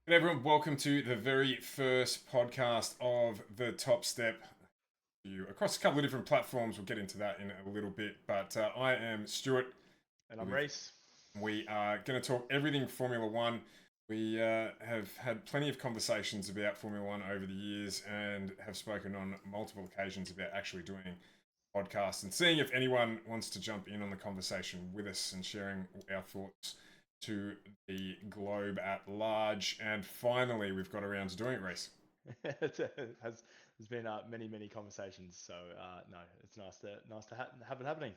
Hey everyone, welcome to the very first podcast of the Top Step. You across a couple of different platforms. We'll get into that in a little bit. But I am Stuart. And I'm Rhyss. We are going to talk everything Formula One. We have had plenty of conversations about Formula One over the years and have spoken on multiple occasions about actually doing podcasts and seeing if anyone wants to jump in on the conversation with us and sharing our thoughts to the globe at large. And finally, we've got around to doing it, Reese. There's been many conversations, so no, it's nice to have it happening.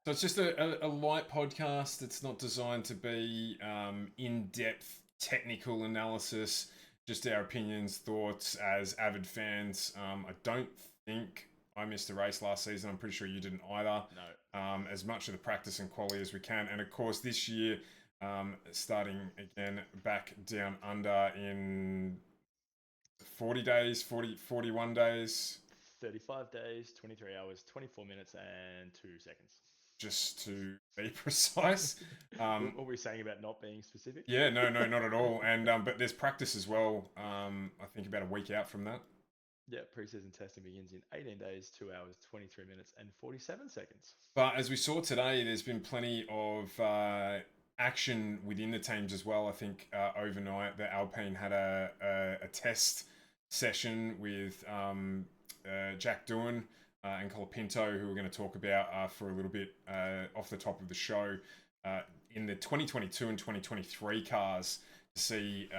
So it's just a light podcast. It's not designed to be in depth technical analysis, just our opinions, thoughts as avid fans. I don't think I missed a race last season. I'm pretty sure you didn't either. No, As much of the practice and quality as we can. And of course, this year, starting again back down under in 40 days, 41 days, 35 days, 23 hours, 24 minutes, and 2 seconds. just to be precise. What Um, were we saying about not being specific? Yeah, no, not at all. And but there's practice as well. I think about a week out from that. Yeah, preseason testing begins in 18 days, 2 hours, 23 minutes, and 47 seconds. But as we saw today, there's been plenty of action within the teams as well. I think overnight the Alpine had a test session with Jack Doohan and Colapinto, who we're going to talk about for a little bit off the top of the show. In the 2022 and 2023 cars to see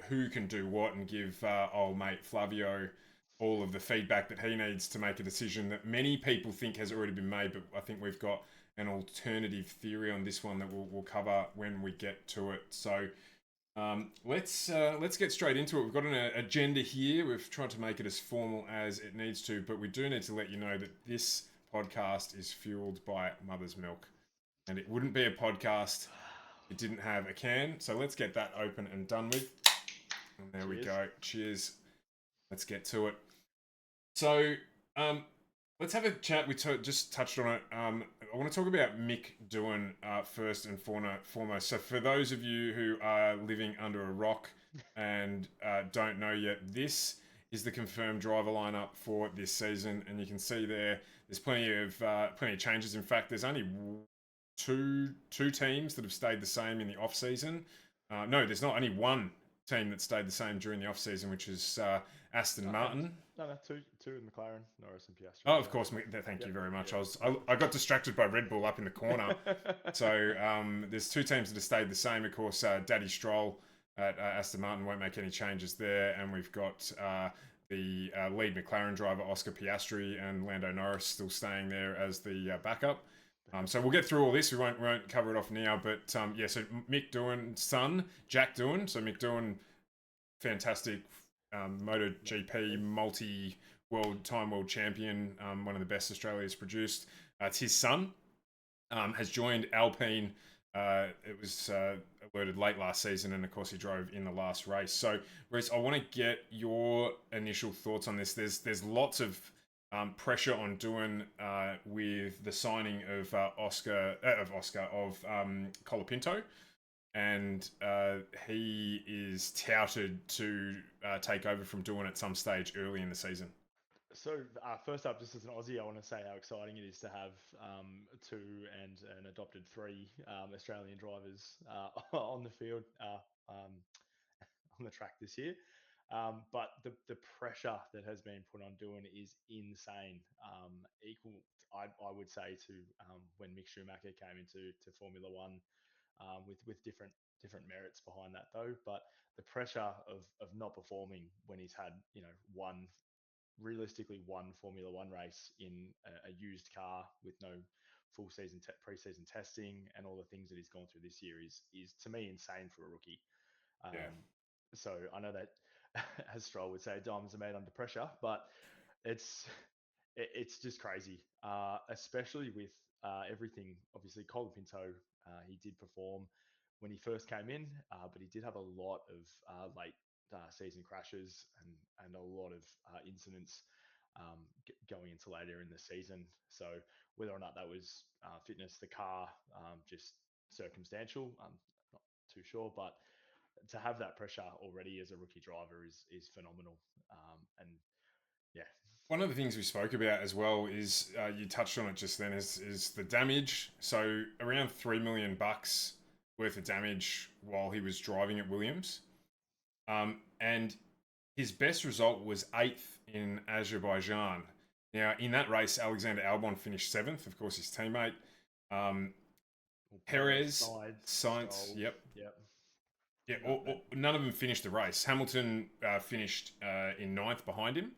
who can do what and give old mate Flavio all of the feedback that he needs to make a decision that many people think has already been made. But I think we've got an alternative theory on this one that we'll cover when we get to it. So let's get straight into it. We've got an agenda here. We've tried to make it as formal as it needs to, but we do need to let you know that this podcast is fueled by mother's milk, and it wouldn't be a podcast it didn't have a can. So let's get that open and done with. And there we Cheers. go. Cheers. Let's get to it. So let's have a chat. We just touched on it. I want to talk about Mick Doohan first and foremost. So for those of you who are living under a rock and don't know yet, this is the confirmed driver lineup for this season, and you can see there's plenty of changes. In fact, there's only two teams that have stayed the same in the off season. No, there's not only one team that stayed the same during the off season, which is Aston Martin. No, two in McLaren, Norris and Piastri. Oh, of course. Thank you very much. I got distracted by Red Bull up in the corner. So there's two teams that have stayed the same. Of course, Daddy Stroll at Aston Martin won't make any changes there, and we've got the lead McLaren driver Oscar Piastri and Lando Norris still staying there as the backup. So we'll get through all this. We won't cover it off now, but yeah. So Mick Doohan's son, Jack Doohan. So Mick Doohan, fantastic MotoGP multi-world champion, one of the best Australia's produced. It's his son. Has joined Alpine. It was alerted late last season, and of course he drove in the last race. So, Reece, I want to get your initial thoughts on this. There's lots of pressure on Doohan with the signing of Colapinto, and he is touted to take over from Doohan at some stage early in the season. So first up, just as an Aussie, I want to say how exciting it is to have two and an adopted three Australian drivers on the field um, on the track this year. But the pressure that has been put on Doohan is insane. Equal, I would say, to when Mick Schumacher came into Formula One, with different merits behind that though. But the pressure of not performing when he's had realistically one Formula One race in a used car with no full season preseason testing and all the things that he's gone through this year is to me insane for a rookie. Yeah, So I know that, as Stroll would say, diamonds are made under pressure, but it's it's just crazy, especially with everything. Obviously, Colin Pinto, he did perform when he first came in, but he did have a lot of late season crashes and a lot of incidents going into later in the season. So whether or not that was fitness, the car, just circumstantial, I'm not too sure, but to have that pressure already as a rookie driver is phenomenal. And yeah, One of the things we spoke about as well is you touched on it just then is the damage. So around $3 million worth of damage while he was driving at Williams, and his best result was eighth in Azerbaijan. Now in that race, Alexander Albon finished seventh, of course his teammate. Um, Perez, Sainz, yep, yep. yeah, No, none of them finished the race. Hamilton finished in ninth behind him.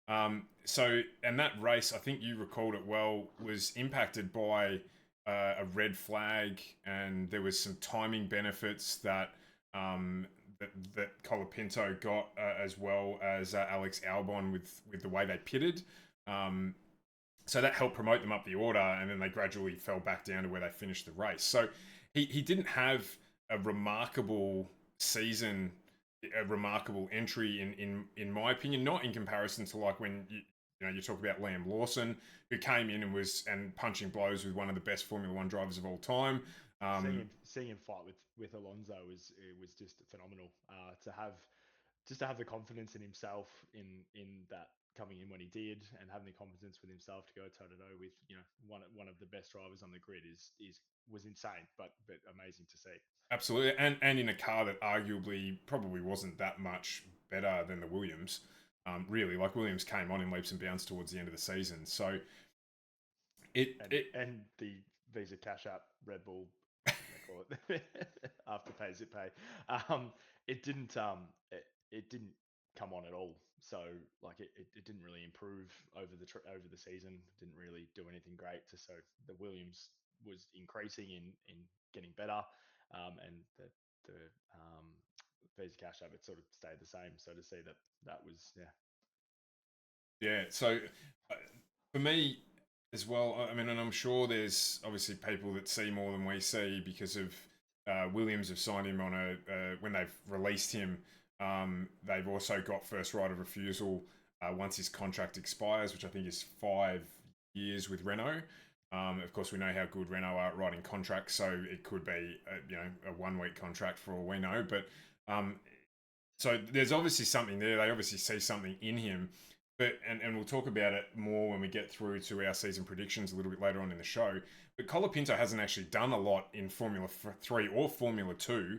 And that race, I think you recalled it well, was impacted by a red flag, and there was some timing benefits that Colapinto got, as well as Alex Albon with the way they pitted. So that helped promote them up the order, and then they gradually fell back down to where they finished the race. So he didn't have a remarkable season, a remarkable entry in my opinion, not in comparison to like when you talk about Liam Lawson, who came in and was punching blows with one of the best Formula One drivers of all time. Seeing him fight with Alonso was just phenomenal. To have the confidence in himself in that coming in when he did, and having the confidence with himself to go toe to toe with one of the best drivers on the grid was insane, but amazing to see. Absolutely, and in a car that arguably probably wasn't that much better than the Williams. Really, like Williams came on in leaps and bounds towards the end of the season. So and the Visa Cash App Red Bull, they call it after pay zip pay. It didn't it didn't come on at all. So like it didn't really improve over the season. Didn't really do anything great. So the Williams was increasing in getting better, and the Visa Cash App, it sort of stayed the same. So to see that was yeah. So uh, for me as well, I mean, and I'm sure there's obviously people that see more than we see because of Williams have signed him on when they've released him. They've also got first right of refusal once his contract expires, which I think is 5 years with Renault. Of course, we know how good Renault are at writing contracts, so it could be a 1 week contract for all we know. But so there's obviously something there. They obviously see something in him. But and we'll talk about it more when we get through to our season predictions a little bit later on in the show. But Colapinto hasn't actually done a lot in Formula 3 or Formula 2.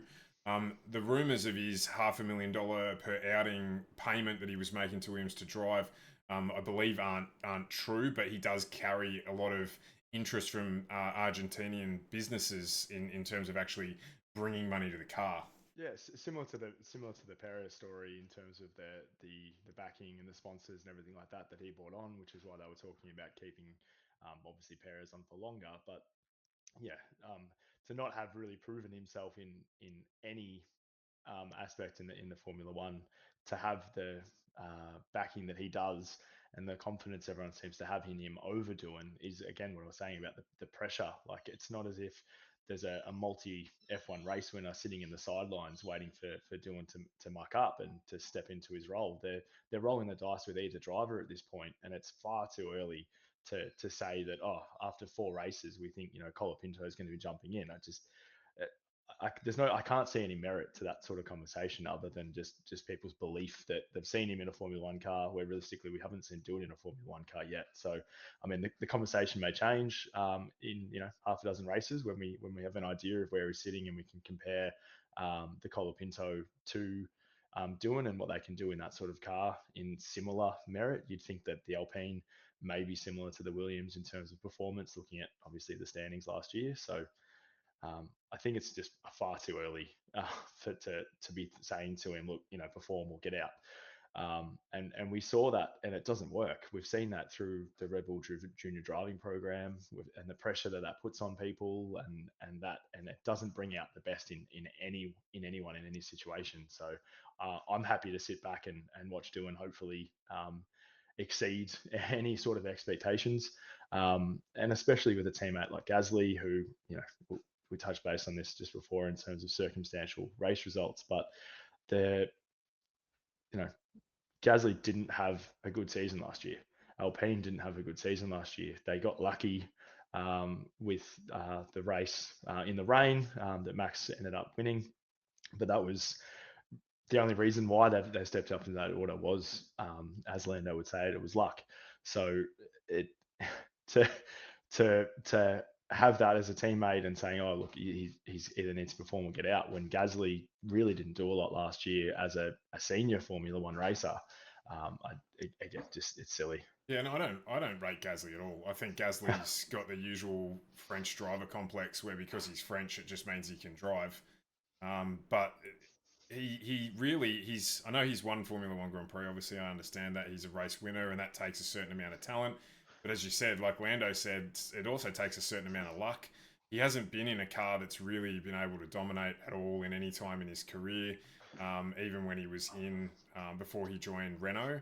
The rumours of his $500,000 per outing payment that he was making to Williams to drive, I believe aren't true, but he does carry a lot of interest from Argentinian businesses in terms of actually bringing money to the car. Yes, similar to the Perez story in terms of the backing and the sponsors and everything like that he brought on, which is why they were talking about keeping obviously Perez on for longer. But yeah, to not have really proven himself in any aspect in the Formula One, to have the backing that he does and the confidence everyone seems to have in him over Doohan is again what I was saying about the pressure. Like it's not as if there's a multi F1 race winner sitting in the sidelines waiting for Doohan to muck up and to step into his role. They're rolling the dice with either driver at this point, and it's far too early to say that after 4 races we think Colapinto is going to be jumping in. I can't see any merit to that sort of conversation other than just people's belief that they've seen him in a Formula One car, where realistically we haven't seen do it in a Formula One car yet. So, I mean, the conversation may change in half a dozen races when we have an idea of where he's sitting and we can compare the Colapinto to Doohan and what they can do in that sort of car in similar merit. You'd think that the Alpine may be similar to the Williams in terms of performance, looking at obviously the standings last year. So I think it's just far too early to be saying to him, look, perform or get out. And we saw that, and it doesn't work. We've seen that through the Red Bull Junior driving program, and the pressure that puts on people, and it doesn't bring out the best in anyone in any situation. So I'm happy to sit back and watch Doohan hopefully exceed any sort of expectations, and especially with a teammate like Gasly, who we touched base on this just before in terms of circumstantial race results, but the Gasly didn't have a good season last year. Alpine didn't have a good season last year. They got lucky with the race in the rain that Max ended up winning. But that was the only reason why they stepped up in that order was, as Lando would say it was luck. So it to to have that as a teammate and saying, oh look, he's either needs to perform or get out, when Gasly really didn't do a lot last year as a senior Formula One racer. Again, just it's silly. Yeah, no, I don't rate Gasly at all. I think Gasly's got the usual French driver complex where because he's French, it just means he can drive. But he really he's I know he's won Formula One Grand Prix. Obviously, I understand that he's a race winner, and that takes a certain amount of talent. But as you said, like Lando said, it also takes a certain amount of luck. He hasn't been in a car that's really been able to dominate at all in any time in his career, even when he was in before he joined Renault.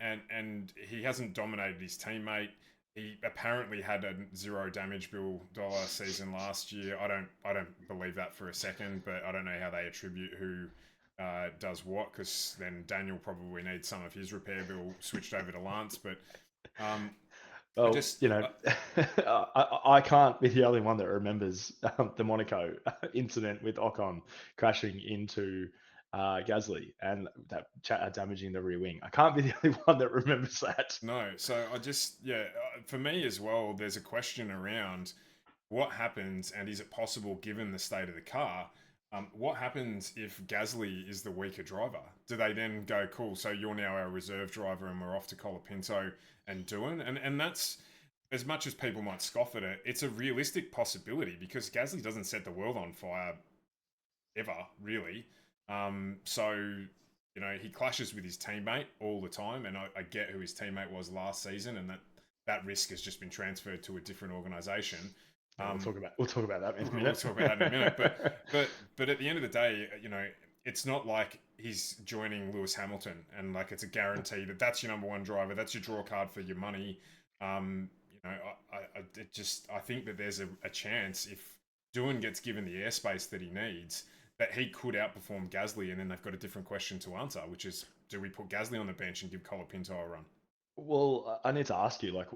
And he hasn't dominated his teammate. He apparently had a zero damage bill dollar season last year. I don't believe that for a second, but I don't know how they attribute who does what, because then Daniel probably needs some of his repair bill switched over to Lance. But um, I Well, just I can't be the only one that remembers the Monaco incident with Ocon crashing into Gasly and that damaging the rear wing. I can't be the only one that remembers that. no. So I just yeah, for me as well, there's a question around what happens, and is it possible given the state of the car? What happens if Gasly is the weaker driver? Do they then go, cool, so you're now our reserve driver and we're off to Colapinto and Doohan? And that's, as much as people might scoff at it, it's a realistic possibility because Gasly doesn't set the world on fire ever, really. So, you know, he clashes with his teammate all the time, and I get who his teammate was last season, and that risk has just been transferred to a different organisation. Yeah, Um, we'll talk about that in a we'll minute. talk about that in a minute, but at the end of the day, you know, it's not like he's joining Lewis Hamilton and like it's a guarantee that that's your number one driver, that's your draw card for your money. You know, I think that there's a chance if Doohan gets given the airspace that he needs, that he could outperform Gasly, and then they've got a different question to answer, which is, do we put Gasly on the bench and give Colapinto a run? Well, I need to ask you, like,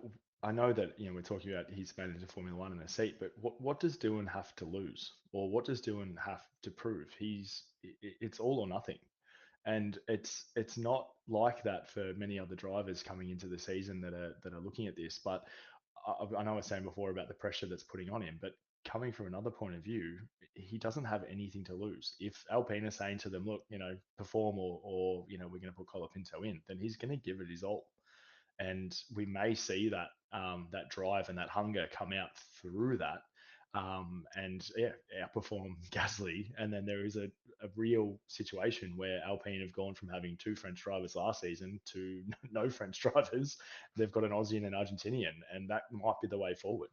I know that we're talking about he's made it into Formula One in a seat, but what does Doohan have to lose, or what does Doohan have to prove? It's all or nothing, and it's not like that for many other drivers coming into the season that are looking at this. But I know I was saying before about the pressure that's putting on him, but coming from another point of view, he doesn't have anything to lose. If Alpine are saying to them, look, perform, or we're going to put Colapinto in, then he's going to give it his all, and we may see that drive and that hunger come out through that, and yeah, outperform Gasly. And then there is a real situation where Alpine have gone from having two French drivers last season to no French drivers. They've got an Aussie and an Argentinian, and that might be the way forward.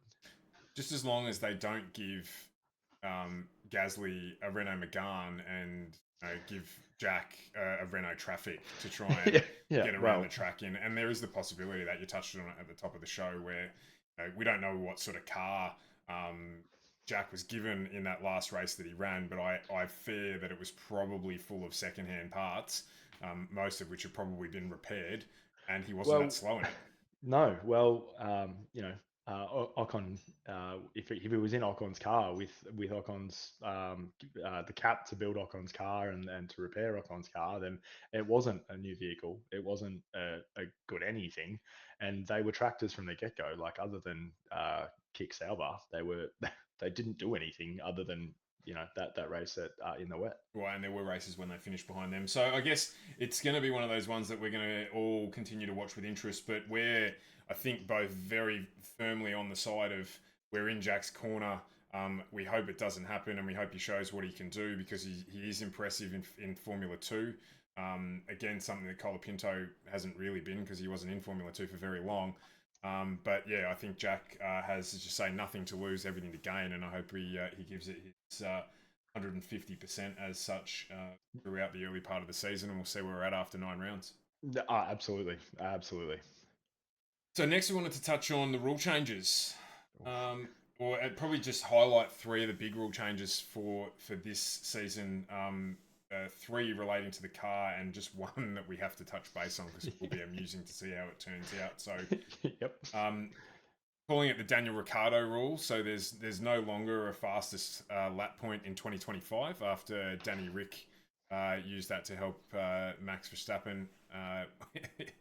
Just as long as they don't give Gasly a Renault Megane and give Jack a Renault Traffic to try and Yeah, yeah. get around Well, the track in. And there is the possibility that you touched on it at the top of the show where we don't know what sort of car Jack was given in that last race that he ran, but I fear that it was probably full of secondhand parts, most of which have probably been repaired, and he wasn't that well, slow in it. No, well, Ocon, if it was in Ocon's car with Ocon's the cap to build Ocon's car and to repair Ocon's car, then it wasn't a new vehicle. It wasn't a good anything, and they were tractors from the get go. Like other than kick Sauber, they didn't do anything other than that race in the wet. Well, and there were races when they finished behind them. So I guess it's going to be one of those ones that we're going to all continue to watch with interest. But we're, I think, both very firmly on the side of we're in Jack's corner. We hope it doesn't happen, and we hope he shows what he can do because he is impressive in Formula 2. Again, something that Colapinto hasn't really been because he wasn't in Formula 2 for very long. But yeah, I think Jack has, as you say, nothing to lose, everything to gain, and I hope he gives it his 150% as such throughout the early part of the season, and we'll see where we're at after 9 rounds. Absolutely, absolutely. So next, we wanted to touch on the rule changes, or probably just highlight three of the big rule changes for this season. Three relating to the car, and just one that we have to touch base on because it will be amusing to see how it turns out. So, Yep. calling it the Daniel Ricciardo rule. So there's no longer a fastest lap point in 2025 after Danny Rick used that to help Max Verstappen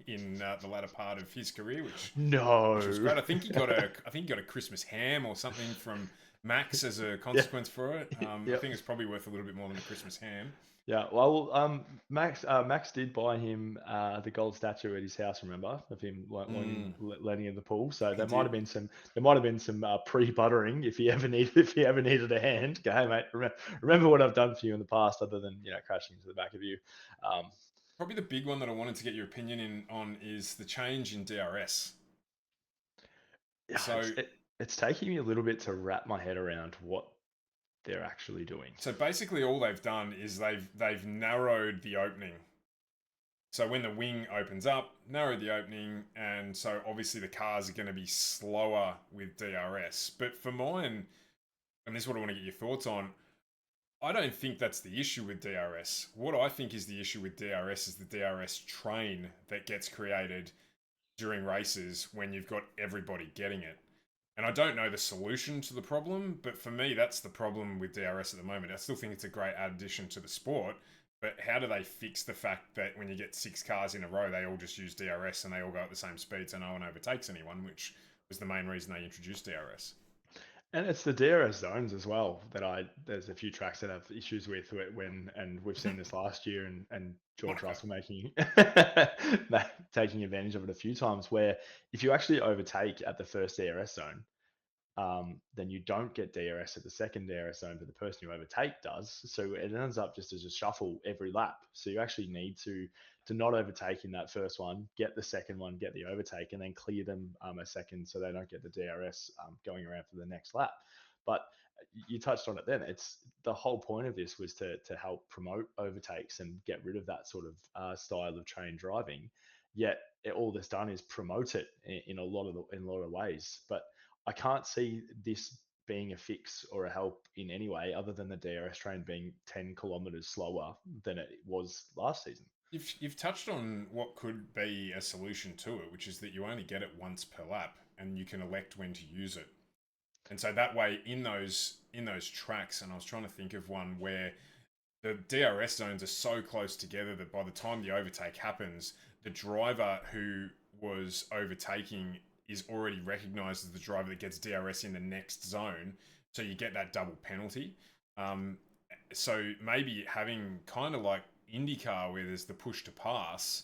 in the latter part of his career, which was No. great. I think he got a Christmas ham or something from Max as a Yeah. consequence for it. I Yep. think it's probably worth a little bit more than a Christmas ham. Yeah, well, Max did buy him the gold statue at his house. Remember of him Mm, landing in the pool. So he did. there might have been some pre-buttering if he ever needed a hand. Go, hey mate, remember what I've done for you in the past, other than crashing into the back of you. Um, Probably the big one that I wanted to get your opinion on is the change in DRS. yeah, So it's taking me a little bit to wrap my head around what they're actually doing. So basically, all they've done is they've narrowed the opening. So when the wing opens up, narrow the opening, and so obviously the cars are going to be slower with DRS. But for mine, and this is what I want to get your thoughts on, I don't think that's the issue with DRS. What I think is the issue with DRS is the DRS train that gets created during races when you've got everybody getting it. And I don't know the solution to the problem, but for me, that's the problem with DRS at the moment. I still think it's a great addition to the sport, but how do they fix the fact that when you get 6 cars in a row, they all just use DRS and they all go at the same speed so no one overtakes anyone, which was the main reason they introduced DRS. And it's the DRS zones as well there's a few tracks that have issues with it and we've seen this last year and George Monaco. Russell taking advantage of it a few times where if you actually overtake at the first DRS zone, then you don't get DRS at the second DRS zone, but the person you overtake does. So it ends up just as a shuffle every lap. So you actually need to not overtake in that first one, get the second one, get the overtake, and then clear them a second so they don't get the DRS going around for the next lap. But you touched on it then. It's the whole point of this was to help promote overtakes and get rid of that sort of style of train driving. Yet all that's done is promote it in a lot of ways. But I can't see this being a fix or a help in any way other than the DRS train being 10 kilometers slower than it was last season. You've touched on what could be a solution to it, which is that you only get it once per lap and you can elect when to use it. And so that way, in those tracks, and I was trying to think of one where the DRS zones are so close together that by the time the overtake happens, the driver who was overtaking is already recognised as the driver that gets DRS in the next zone. So you get that double penalty. Um, so maybe having kind of like IndyCar where there's the push to pass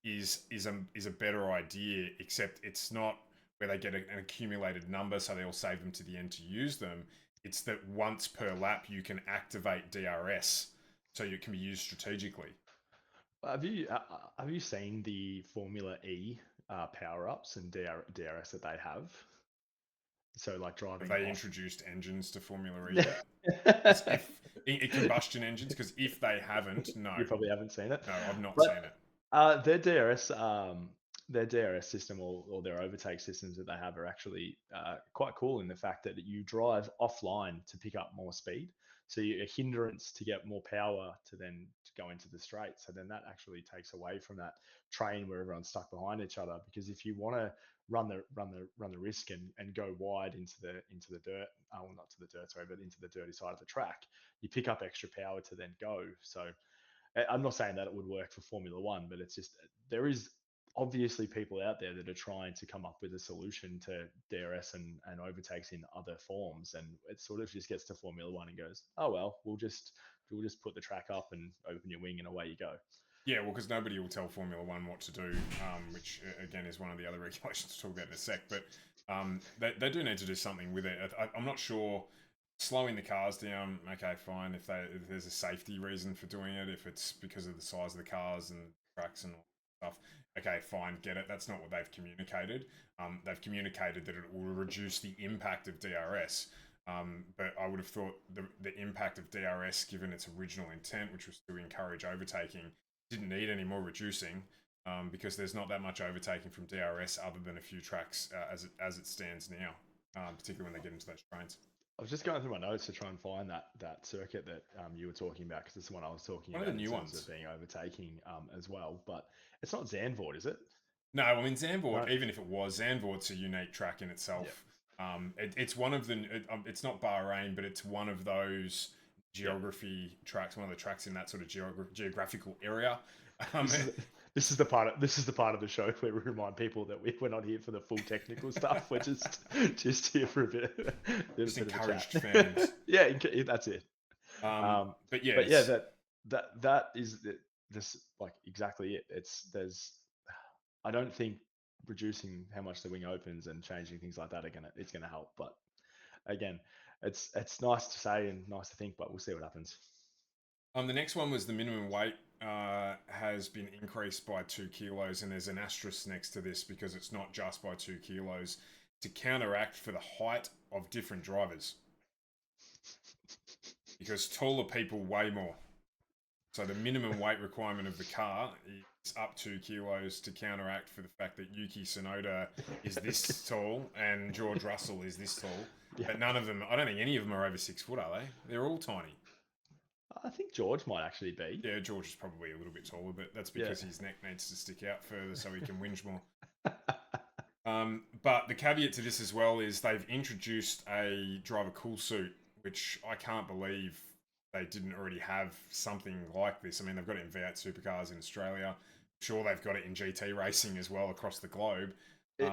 is a better idea, except it's not where they get an accumulated number, so they all save them to the end to use them. It's that once per lap you can activate DRS, so it can be used strategically. Have you seen the Formula E power ups and DRS that they have? So like Have driving they off. introduced engines to Formula E yet? Because if combustion engines, because if they haven't, no, You probably haven't seen it, no, I've not but seen it. their DRS system or their overtake systems that they have are actually quite cool in the fact that you drive offline to pick up more speed. So you're a hindrance to get more power to then to go into the straight. So then that actually takes away from that train where everyone's stuck behind each other. Because if you want to run the risk and go wide into the dirt, well not to the dirt, sorry, but into the dirty side of the track, you pick up extra power to then go. So I'm not saying that it would work for Formula One, but it's just there is obviously people out there that are trying to come up with a solution to DRS and overtakes in other forms, and it sort of just gets to Formula One and goes, oh well, we'll just put the track up and open your wing and away you go. Yeah, well, because nobody will tell Formula One what to do, which again is one of the other regulations to talk about in a sec. But they do need to do something with it. I'm not sure slowing the cars down. Okay, fine. If there's a safety reason for doing it, if it's because of the size of the cars and tracks and all that stuff. Okay, fine, get it. That's not what they've communicated. They've communicated that it will reduce the impact of DRS. But I would have thought the impact of DRS, given its original intent, which was to encourage overtaking, didn't need any more reducing because there's not that much overtaking from DRS other than a few tracks as it stands now, particularly when they get into those trains. I was just going through my notes to try and find that circuit that you were talking about because it's the one I was talking One of the about in new terms of ones. being overtaking as well. But it's not Zandvoort, is it? No, I mean Zandvoort. No. Even if it was Zandvoort's a unique track in Yeah. itself. It's one of the. It's not Bahrain, but it's one of those Yeah. geography tracks. One of the tracks in that sort of geographical area. Um, This is this is the part of the show where we remind people that we're not here for the full technical stuff. We're just here for a bit just of a encouraged chat. fans. Yeah, that's it. But yeah, But yeah, that is this like exactly it. There's I don't think reducing how much the wing opens and changing things like that it's gonna help. But again, it's nice to say and nice to think, but we'll see what happens. the next one was the minimum weight has been increased by 2 kilos, and there's an asterisk next to this because it's not just by 2 kilos to counteract for the height of different drivers. Because taller people weigh more. So the minimum weight requirement of the car is up 2 kilos to counteract for the fact that Yuki Tsunoda is this tall and George Russell is this tall. Yeah. But none of them, I don't think any of them are over 6 foot, are they? They're all tiny. I think George might actually be. Yeah, George is probably a little bit taller, but that's because his neck needs to stick out further so he can whinge more. But the caveat to this as well is they've introduced a driver cool suit, which I can't believe they didn't already have something like this. I mean, they've got it in V8 supercars in Australia. I'm sure they've got it in GT racing as well across the globe. It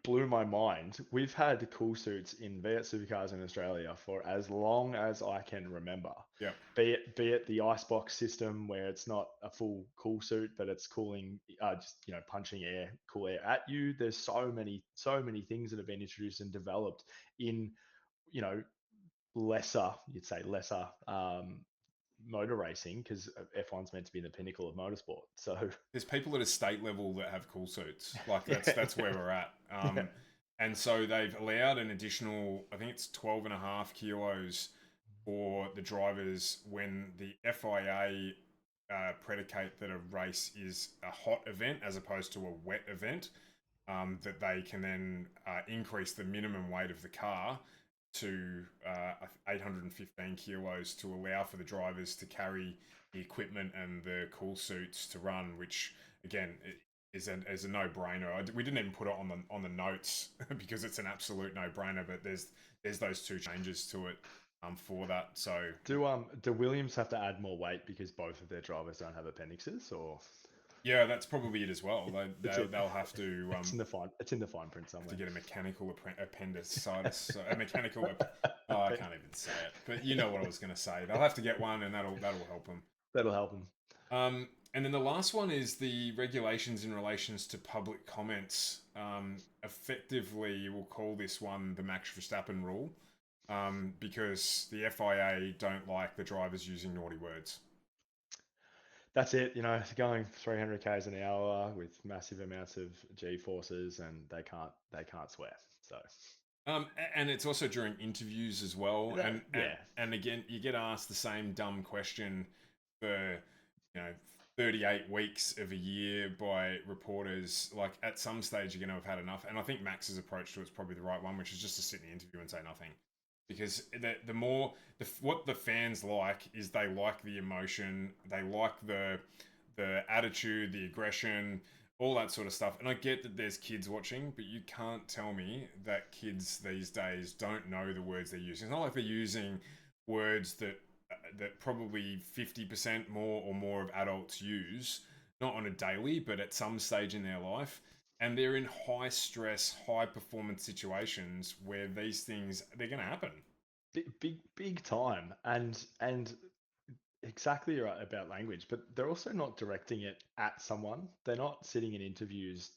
blew my mind. We've had cool suits in V8 supercars in Australia for as long as I can remember. Yeah. Be it the icebox system where it's not a full cool suit, but it's cooling, just punching cool air at you. There's so many things that have been introduced and developed in lesser, you'd say lesser motor racing, because F1's meant to be the pinnacle of motorsport. So there's people at a state level that have cool suits. Like that's where we're at. And so they've allowed an additional, I think it's 12.5 kilos for the drivers when the FIA predicate that a race is a hot event as opposed to a wet event, that they can then increase the minimum weight of the car to 815 kilos to allow for the drivers to carry the equipment and the cool suits to run, which again is a no-brainer. We didn't even put it on the notes because it's an absolute no-brainer. But there's those two changes to it for that. So do Williams have to add more weight because both of their drivers don't have appendixes, or? Yeah, that's probably it as well. They'll have to. It's in the fine print somewhere. To get a mechanical appendicitis, a mechanical. I can't even say it, but you know what I was going to say. They'll have to get one, and that'll help them. That'll help them. And then the last one is the regulations in relations to public comments. Effectively, we'll call this one the Max Verstappen rule, because the FIA don't like the drivers using naughty words. That's it, going 300 k's an hour with massive amounts of G forces, and they can't swear. So, and it's also during interviews as well. And again, you get asked the same dumb question for 38 weeks of a year by reporters. Like at some stage, you're going to have had enough. And I think Max's approach to it's probably the right one, which is just to sit in the interview and say nothing. Because what the fans like is they like the emotion, they like the attitude, the aggression, all that sort of stuff. And I get that there's kids watching, but you can't tell me that kids these days don't know the words they're using. It's not like they're using words that probably 50% more of adults use, not on a daily, but at some stage in their life. And they're in high stress, high performance situations where these things, they're going to happen. Big time. And exactly right about language, but they're also not directing it at someone. They're not sitting in interviews,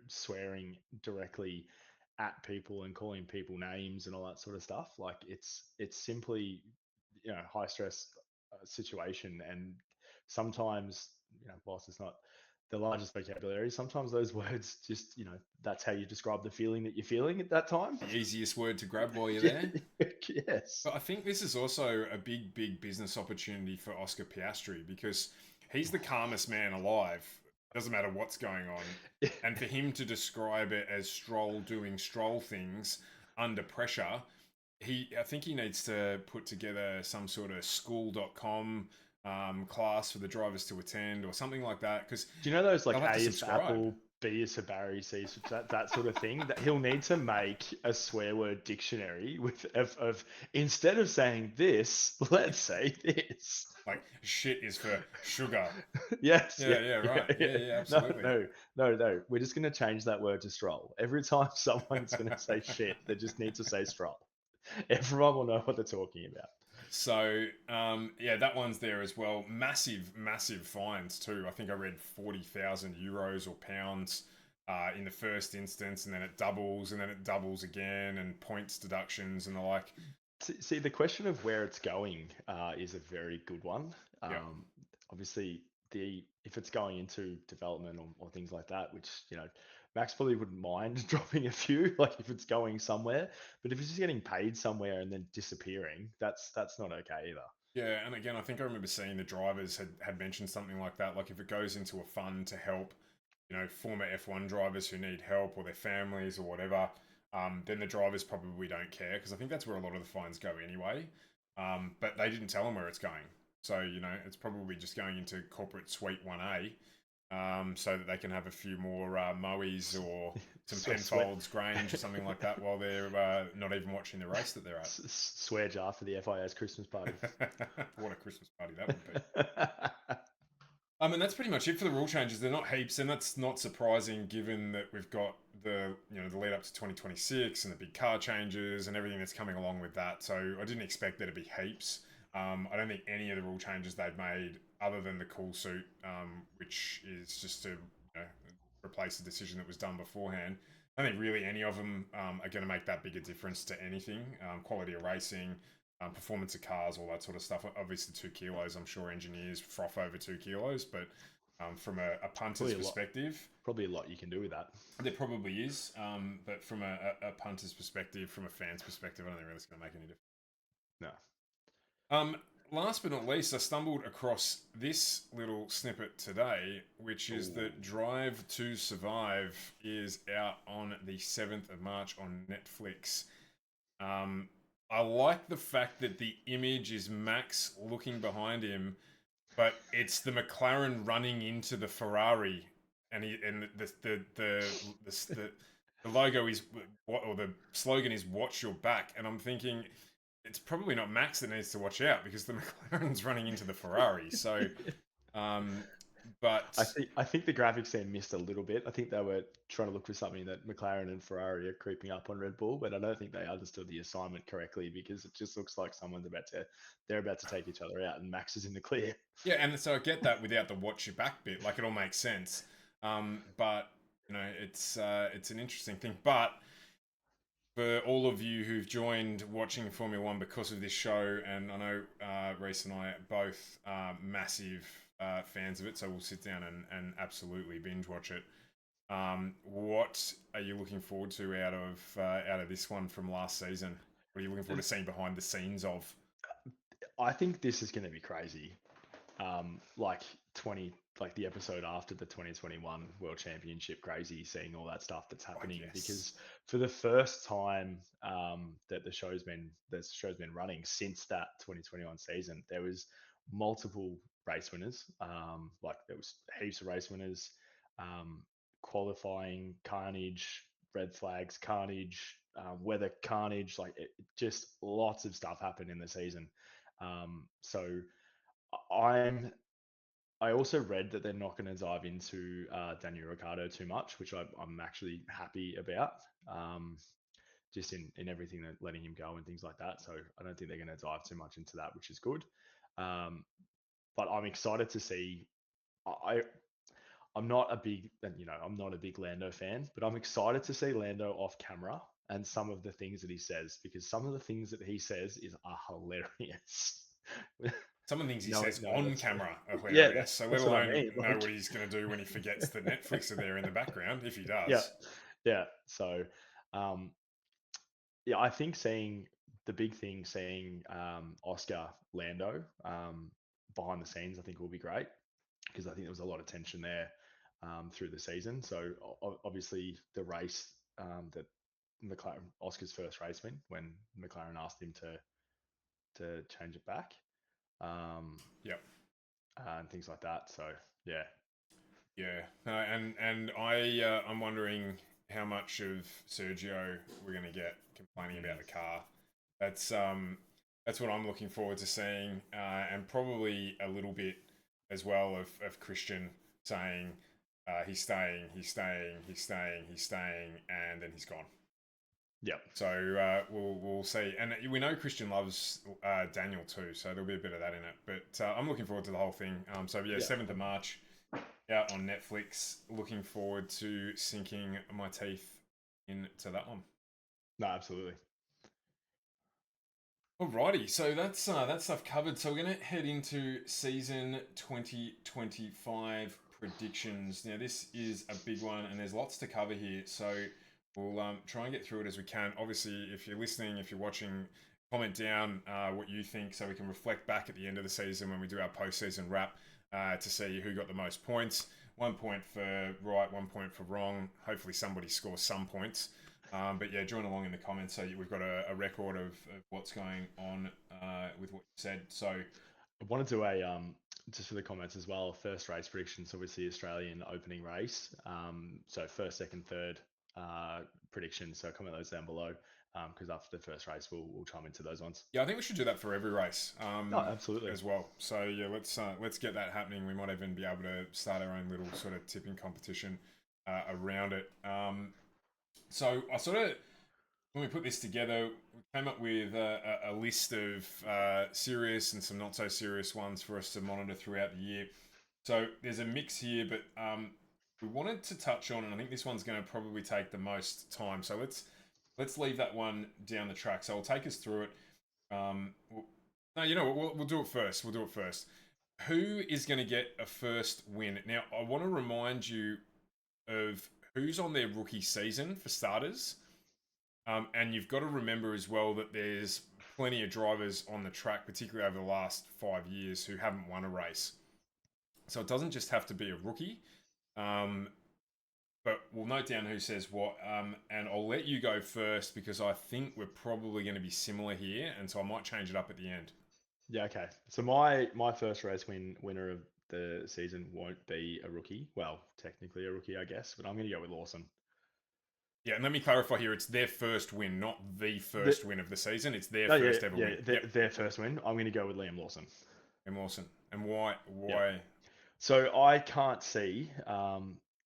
swearing directly at people and calling people names and all that sort of stuff. Like it's simply, high stress situation. And sometimes, whilst it's not the largest vocabulary, sometimes those words just, that's how you describe the feeling that you're feeling at that time. The easiest word to grab while you're there. Yes. But I think this is also a big business opportunity for Oscar Piastri, because he's the calmest man alive. Doesn't matter what's going on. And for him to describe it as Stroll doing Stroll things under pressure, I think he needs to put together some sort of school.com class for the drivers to attend or something like that. Because do you know those like A is for Apple, B is for Barry, C is for that sort of thing. That he'll need to make a swear word dictionary of instead of saying this, let's say this. Like shit is for sugar. Yes, Yeah, yeah, yeah, yeah, right. Yeah, yeah. yeah, No, absolutely. no, no, no. We're just going to change that word to stroll. Every time someone's going to say shit, they just need to say stroll. Everyone will know what they're talking about. So, yeah, that one's there as well. Massive, massive fines too. I think I read 40,000 euros or pounds in the first instance, and then it doubles, and then it doubles again, and points deductions and the like. See, the question of where it's going is a very good one. Yeah, Obviously, the if it's going into development or things like that, which Max probably wouldn't mind dropping a few, like if it's going somewhere. But if it's just getting paid somewhere and then disappearing, that's not okay either. yeah, and again, I think I remember seeing the drivers had mentioned something like that. Like if it goes into a fund to help, former F1 drivers who need help or their families or whatever, then the drivers probably don't care because I think that's where a lot of the fines go anyway. But they didn't tell them where it's going. So, it's probably just going into corporate suite 1A so that they can have a few more Moes or some Swear, Penfolds Grange or something like that while they're not even watching the race that they're at. swear jar for the FIA's Christmas party. What a Christmas party that would be. And that's pretty much it for the rule changes. They're not heaps, and that's not surprising given that we've got the lead up to 2026 and the big car changes and everything that's coming along with that. So I didn't expect there to be heaps. I don't think any of the rule changes they've made, other than the cool suit, which is just to replace the decision that was done beforehand. I don't think really any of them are going to make that big a difference to anything. Quality of racing, performance of cars, all that sort of stuff. Obviously, 2 kilos. I'm sure engineers froth over 2 kilos, but from a punter's perspective, probably a lot you can do with that. there probably is. But from a punter's perspective, from a fan's perspective, I don't think really it's going to make any difference. No. Last but not least, I stumbled across this little snippet today, which is that Drive to Survive is out on the 7th of March on Netflix. I like the fact that the image is Max looking behind him, but it's the McLaren running into the Ferrari, and the logo is or the slogan is "Watch your back," and I'm thinking it's probably not Max that needs to watch out because the McLaren's running into the Ferrari. So, but I think the graphics there missed a little bit. I think they were trying to look for something that McLaren and Ferrari are creeping up on Red Bull, but I don't think they understood the assignment correctly because it just looks like they're about to take each other out, and Max is in the clear. yeah, and so I get that without the watch your back bit, like it all makes sense. But it's an interesting thing. But for all of you who've joined watching Formula One because of this show, and I know Rhyss and I are both massive fans of it, so we'll sit down and absolutely binge watch it. What are you looking forward to out of this one from last season? What are you looking forward to seeing behind the scenes of? I think this is going to be crazy. Like 20, like the episode after the 2021 World Championship, crazy seeing all that stuff that's happening Yes. because for the first time that the show's been running since that 2021 season, there was multiple race winners. Like there was heaps of race winners, qualifying carnage, red flags carnage, weather carnage, just lots of stuff happened in the season. So I'm I also read that they're not going to dive into Daniel Ricciardo too much, which I'm actually happy about. Just in everything that letting him go and things like that. So I don't think they're going to dive too much into that, which is good. But I'm excited to see. I I'm not a big I'm not a big Lando fan, but I'm excited to see Lando off camera and some of the things that he says because some of the things that he says are hilarious. Some of the things he no, says no, on that's camera are yeah, hilarious. So let that's what I alone mean. know Like, what he's going to do when he forgets that Netflix are there in the background, if he yeah, does. yeah. So, um, yeah, I think seeing the big thing, seeing Oscar Lando behind the scenes, I think will be great because I think there was a lot of tension there through the season. So obviously the race that McLaren Oscar's first race win when McLaren asked him to change it back, Yep. and things like that. So yeah, Yeah, I'm wondering how much of Sergio we're going to get complaining about Mm. the car. That's that's what I'm looking forward to seeing, and probably a little bit as well of Christian saying he's staying, he's staying, he's staying, he's staying, and then he's gone. Yep. So we'll see, and we know Christian loves Daniel too, so there'll be a bit of that in it. But I'm looking forward to the whole thing. So yeah, Yeah. 7th of March, out on Netflix. Looking forward to sinking my teeth into that one. No, absolutely. Alrighty, so that's that stuff covered. So we're gonna head into season 2025 predictions. Now this is a big one, and there's lots to cover here. So we'll try and get through it as we can. Obviously, if you're listening, if you're watching, comment down what you think, so we can reflect back at the end of the season when we do our postseason wrap to see who got the most points. 1 point for right, 1 point for wrong. Hopefully, somebody scores some points. But yeah, join along in the comments so we've got a record of what's going on with what you said. So I want to do a just for the comments as well. First race predictions, obviously Australian opening race. So first, second, third predictions. So comment those down below because after the first race, we'll chime into those ones. yeah, I think we should do that for every race Oh, absolutely. as well. So yeah, let's get that happening. We might even be able to start our own little sort of tipping competition around it. So I sort of when we put this together, we came up with a list of serious and some not so serious ones for us to monitor throughout the year. So there's a mix here, but we wanted to touch on, and I think this one's going to probably take the most time. So let's leave that one down the track. So I'll take us through it. No, you know what? We'll do it first. We'll do it first. Who is going to get a first win? Now, I want to remind you of who's on their rookie season for starters. And you've got to remember as well that there's plenty of drivers on the track, particularly over the last 5 years, who haven't won a race. So it doesn't just have to be a rookie. Um, but we'll note down who says what. And I'll let you go first because I think we're probably going to be similar here. And so I might change it up at the end. Yeah. Okay. So my first race winner of the season won't be a rookie. Well, technically a rookie, I guess, but I'm going to go with Lawson. Yeah, and let me clarify here: it's their first win, not the The, first win of the season. It's their oh yeah, first ever yeah. win. Yep, Their first win. I'm going to go with Liam Lawson. and Lawson. And why? Yeah. Why? So I can't see.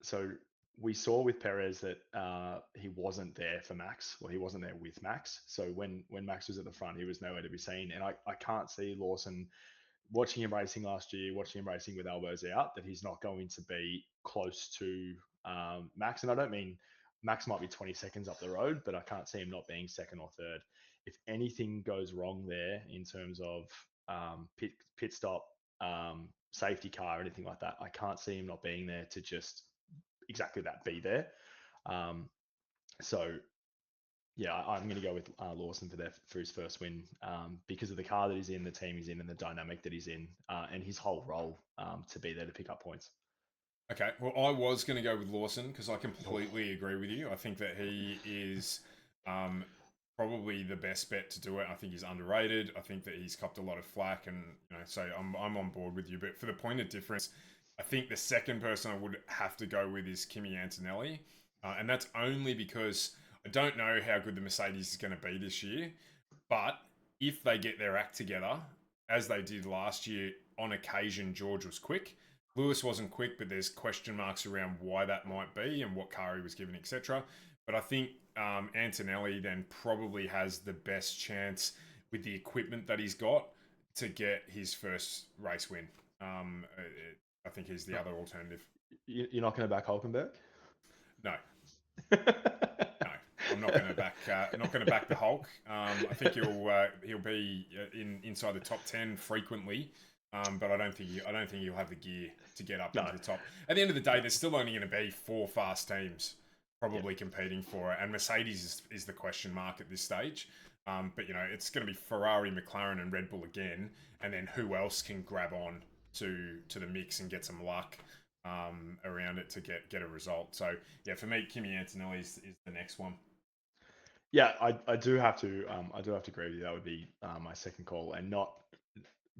So we saw with Perez that he wasn't there for Max, or he wasn't there with Max. So when Max was at the front, he was nowhere to be seen. And I can't see Lawson watching him racing last year, watching him racing with elbows out, that he's not going to be close to Max. And I don't mean Max might be 20 seconds up the road, but I can't see him not being second or third. If anything goes wrong there in terms of pit stop, safety car, or anything like that, I can't see him not being there to just exactly that, be there. Um, so yeah, I'm going to go with Lawson for his first win because of the car that he's in, the team he's in, and the dynamic that he's in, and his whole role to be there to pick up points. Okay, well, I was going to go with Lawson because I Oh, completely agree with you. I think that he is um, probably the best bet to do it. I think he's underrated. I think that he's copped a lot of flack, and so I'm on board with you. But for the point of difference, I think the second person I would have to go with is Kimi Antonelli, and that's only because I don't know how good the Mercedes is going to be this year. But if they get their act together, as they did last year, on occasion George was quick. Lewis wasn't quick, but there's question marks around why that might be and what car he was given, etc. But I think Antonelli then probably has the best chance with the equipment that he's got to get his first race win. I think he's the no, other alternative. you're not going to back Hulkenberg? No, no, I'm not going to back the Hulk. I think he'll be inside the top 10 frequently, but I don't think he'll have the gear to get up No, into the top. At the end of the day, no. there's still only going to be 4 fast teams Yeah, probably competing for it, and Mercedes is the question mark at this stage. But it's going to be Ferrari, McLaren, and Red Bull again, and then who else can grab on to the mix and get some luck around it to get a result. So yeah, for me, Kimi Antonelli is the next one. yeah. I do have to agree with you. That would be my second call, and not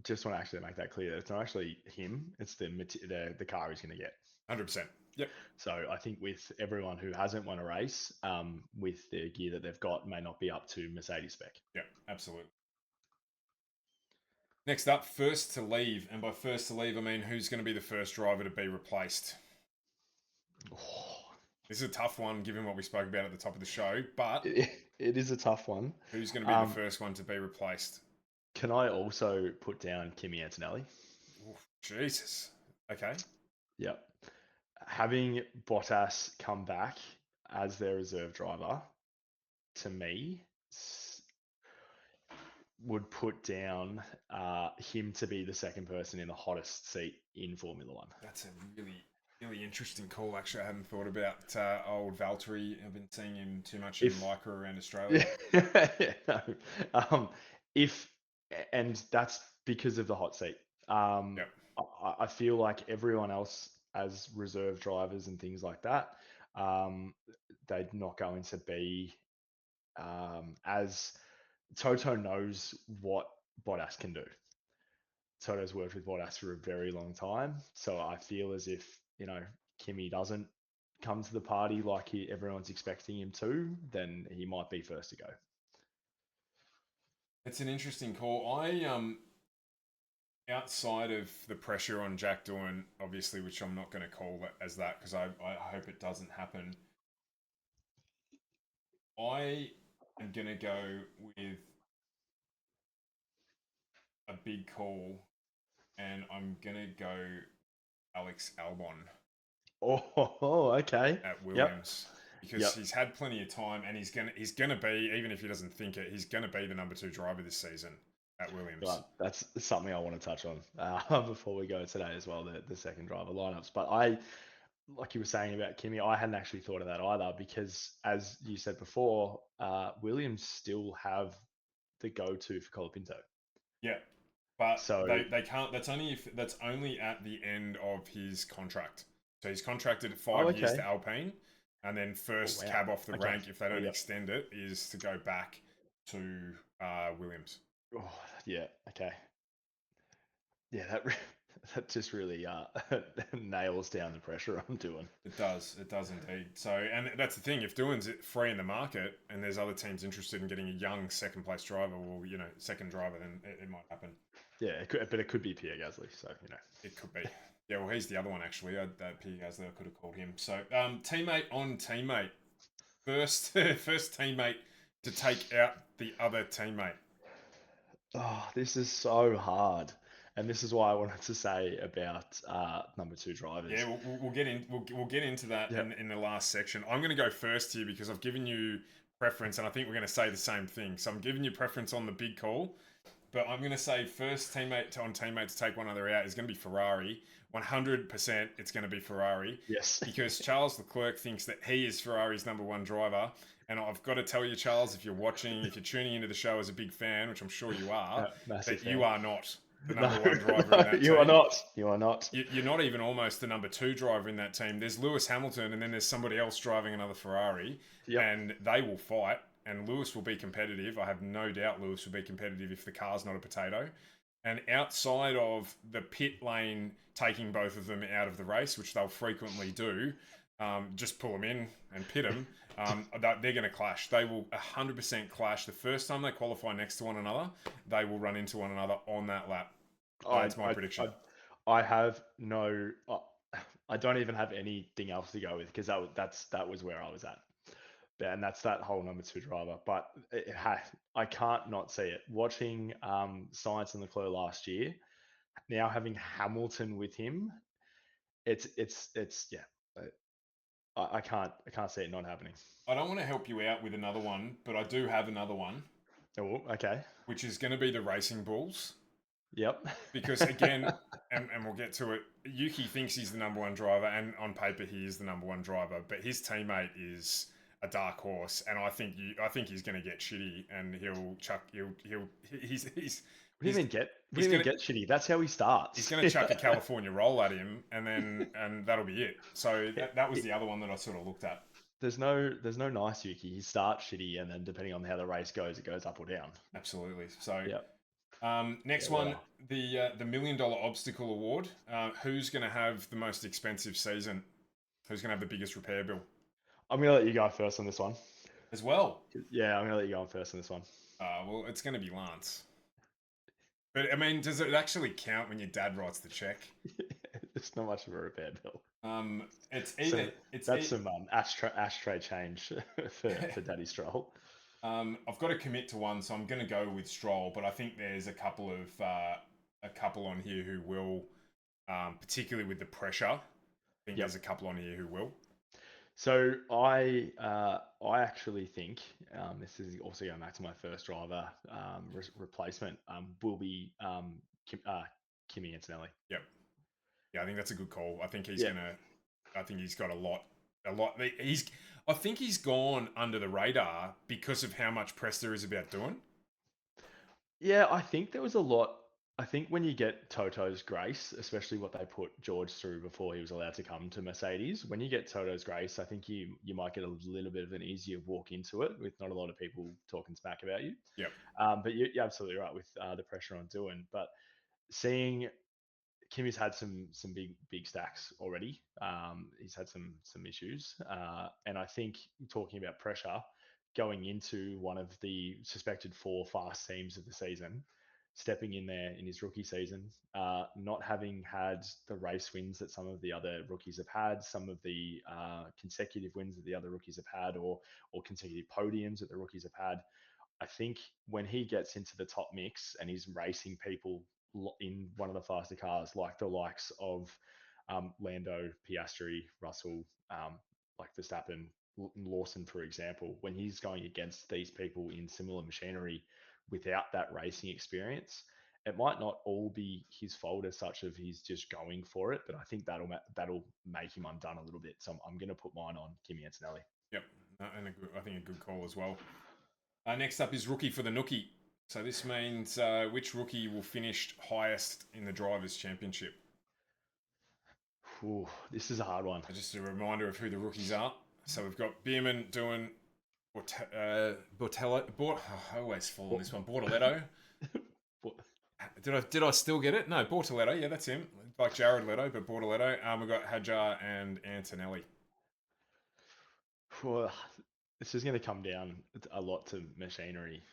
just want to actually make that clear. It's not actually him. It's the car he's going to get. 100%. Yep. So I think with everyone who hasn't won a race, with the gear that they've got, may not be up to Mercedes spec. Yep. Absolutely. Next up, first to leave. And by first to leave, I mean who's going to be the first driver to be replaced? Oh, This is a tough one given what we spoke about at the top of the show, but it is a tough one. who's going to be the first one to be replaced? Can I also put down Kimi Antonelli? Oof, Jesus. Okay. Yep. Having Bottas come back as their reserve driver, to me, would put down him to be the second person in the hottest seat in Formula One. That's a really interesting call. Actually, I hadn't thought about old Valtteri. I've been seeing him too much in Lycra around Australia. No. If and that's because of the hot seat. Yep. I feel like everyone else as reserve drivers and things like that, they're not going to be as Toto knows what Bottas can do. Toto's worked with Bottas for a very long time, so I feel as if Kimi doesn't come to the party like everyone's expecting him to, then he might be first to go. It's an interesting call. Outside of the pressure on Jack Doohan, obviously, which I'm not going to call it as that because I hope it doesn't happen. I am going to go with a big call, and I'm going to go Alex Albon. Oh, okay. At Williams. Yep. Because Yep. he's had plenty of time, and he's gonna be, even if he doesn't think it, he's gonna be the number 2 driver this season at Williams. Right. That's something I want to touch on before we go today as well, the second driver lineups. But like you were saying about Kimi, I hadn't actually thought of that either because, as you said before, Williams still have the go-to for Colapinto. Yeah, but so they can't. That's only at the end of his contract. So he's contracted at 5 years to Alpine, and then first cab off the rank if they don't extend it is to go back to Williams. Oh, yeah. Okay. Yeah, that just really nails down the pressure I'm doing. It does indeed. So, and that's the thing. If Doohan's free in the market and there's other teams interested in getting a young second place driver, or second driver, then it might happen. Yeah, but it could be Pierre Gasly. So it could be. Yeah, well, he's the other one actually. That Pierre Gasly, I could have called him. So, teammate on teammate. First teammate to take out the other teammate. Oh, this is so hard. And this is why I wanted to say about number 2 drivers. Yeah, we'll get in. We'll get into that in the last section. I'm going to go first here because I've given you preference, and I think we're going to say the same thing. So I'm giving you preference on the big call, but I'm going to say first teammate on teammate to take one other out is going to be Ferrari. 100%, it's going to be Ferrari. Yes. Because Charles Leclerc thinks that he is Ferrari's number 1 driver. And I've got to tell you, Charles, if you're watching, if you're tuning into the show as a big fan, which I'm sure you are, that you are not the number 1 driver in that team. You are not. You are not. You're not even almost the number 2 driver in that team. There's Lewis Hamilton, and then there's somebody else driving another Ferrari, and they will fight, and Lewis will be competitive. I have no doubt Lewis will be competitive if the car's not a potato. And outside of the pit lane taking both of them out of the race, which they'll frequently do, just pull them in and pit them, they're going to clash. They will 100% clash. The first time they qualify next to one another, they will run into one another on that lap. That's my prediction. I have no... I don't even have anything else to go with because that was where I was at. And that's that whole number 2 driver. But I can't not see it. Watching Sainz and Leclerc last year, now having Hamilton with him, it's yeah. I can't see it not happening. I don't want to help you out with another one, but I do have another one. Oh, okay. Which is going to be the Racing Bulls. Yep. Because again, and we'll get to it, Yuki thinks he's the number 1 driver, and on paper he is the number 1 driver, but his teammate is a dark horse, and I think he's going to get shitty, and he's What do you mean get shitty? That's how he starts. He's going to chuck a California roll at him, and that'll be it. So that was the other one that I sort of looked at. There's no nice Yuki. He starts shitty, and then depending on how the race goes, it goes up or down. Absolutely. So Next Yeah, one, well, the $1 million obstacle award. Who's going to have the most expensive season? Who's going to have the biggest repair bill? I'm gonna let you go first on this one. As well. Yeah, I'm gonna let you go on first on this one. Well, it's going to be Lance. But I mean, does it actually count when your dad writes the check? It's not much of a repair bill. It's So either it's that's some ashtray change for Daddy Stroll. I've got to commit to one, so I'm going to go with Stroll. But I think there's a couple on here who will, particularly with the pressure. I think Yep. there's a couple on here who will. So I actually think this is also going back to my first driver replacement will be Kimi Antonelli. Yep. Yeah, I think that's a good call. I think he's Yeah, gonna. I think he's got a lot. A lot. He's. I think he's gone under the radar because of how much press there is about doing. yeah. I think there was a lot. I think when you get Toto's grace, especially what they put George through before he was allowed to come to Mercedes, when you get Toto's grace, I think you might get a little bit of an easier walk into it with not a lot of people talking smack about you. Yep. But you're absolutely right with the pressure on doing. But seeing Kimmy's had some big stacks already. He's had some issues, and I think talking about pressure going into one of the suspected four fast teams of the season, stepping in there in his rookie season, not having had the race wins that some of the other rookies have had, some of the consecutive wins that the other rookies have had, or consecutive podiums that the rookies have had. I think when he gets into the top mix and he's racing people in one of the faster cars, like the likes of Lando, Piastri, Russell, like Verstappen, Lawson, for example, when he's going against these people in similar machinery without that racing experience, it might not all be his fault as such of he's just going for it, but I think that'll make him undone a little bit. So I'm going to put mine on Kimi Antonelli. Yep. And I think a good call as well. Next up is rookie for the Nookie. So this means which rookie will finish highest in the drivers' championship. Ooh, this is a hard one. Just a reminder of who the rookies are. So we've got Bierman doing Bortello. I always fall on this one. Bortoletto. Did I still get it? No, Bortoletto. Yeah, that's him. Like Jared Leto, but Bortoletto. We've got Hajar and Antonelli. Well, this is going to come down a lot to machinery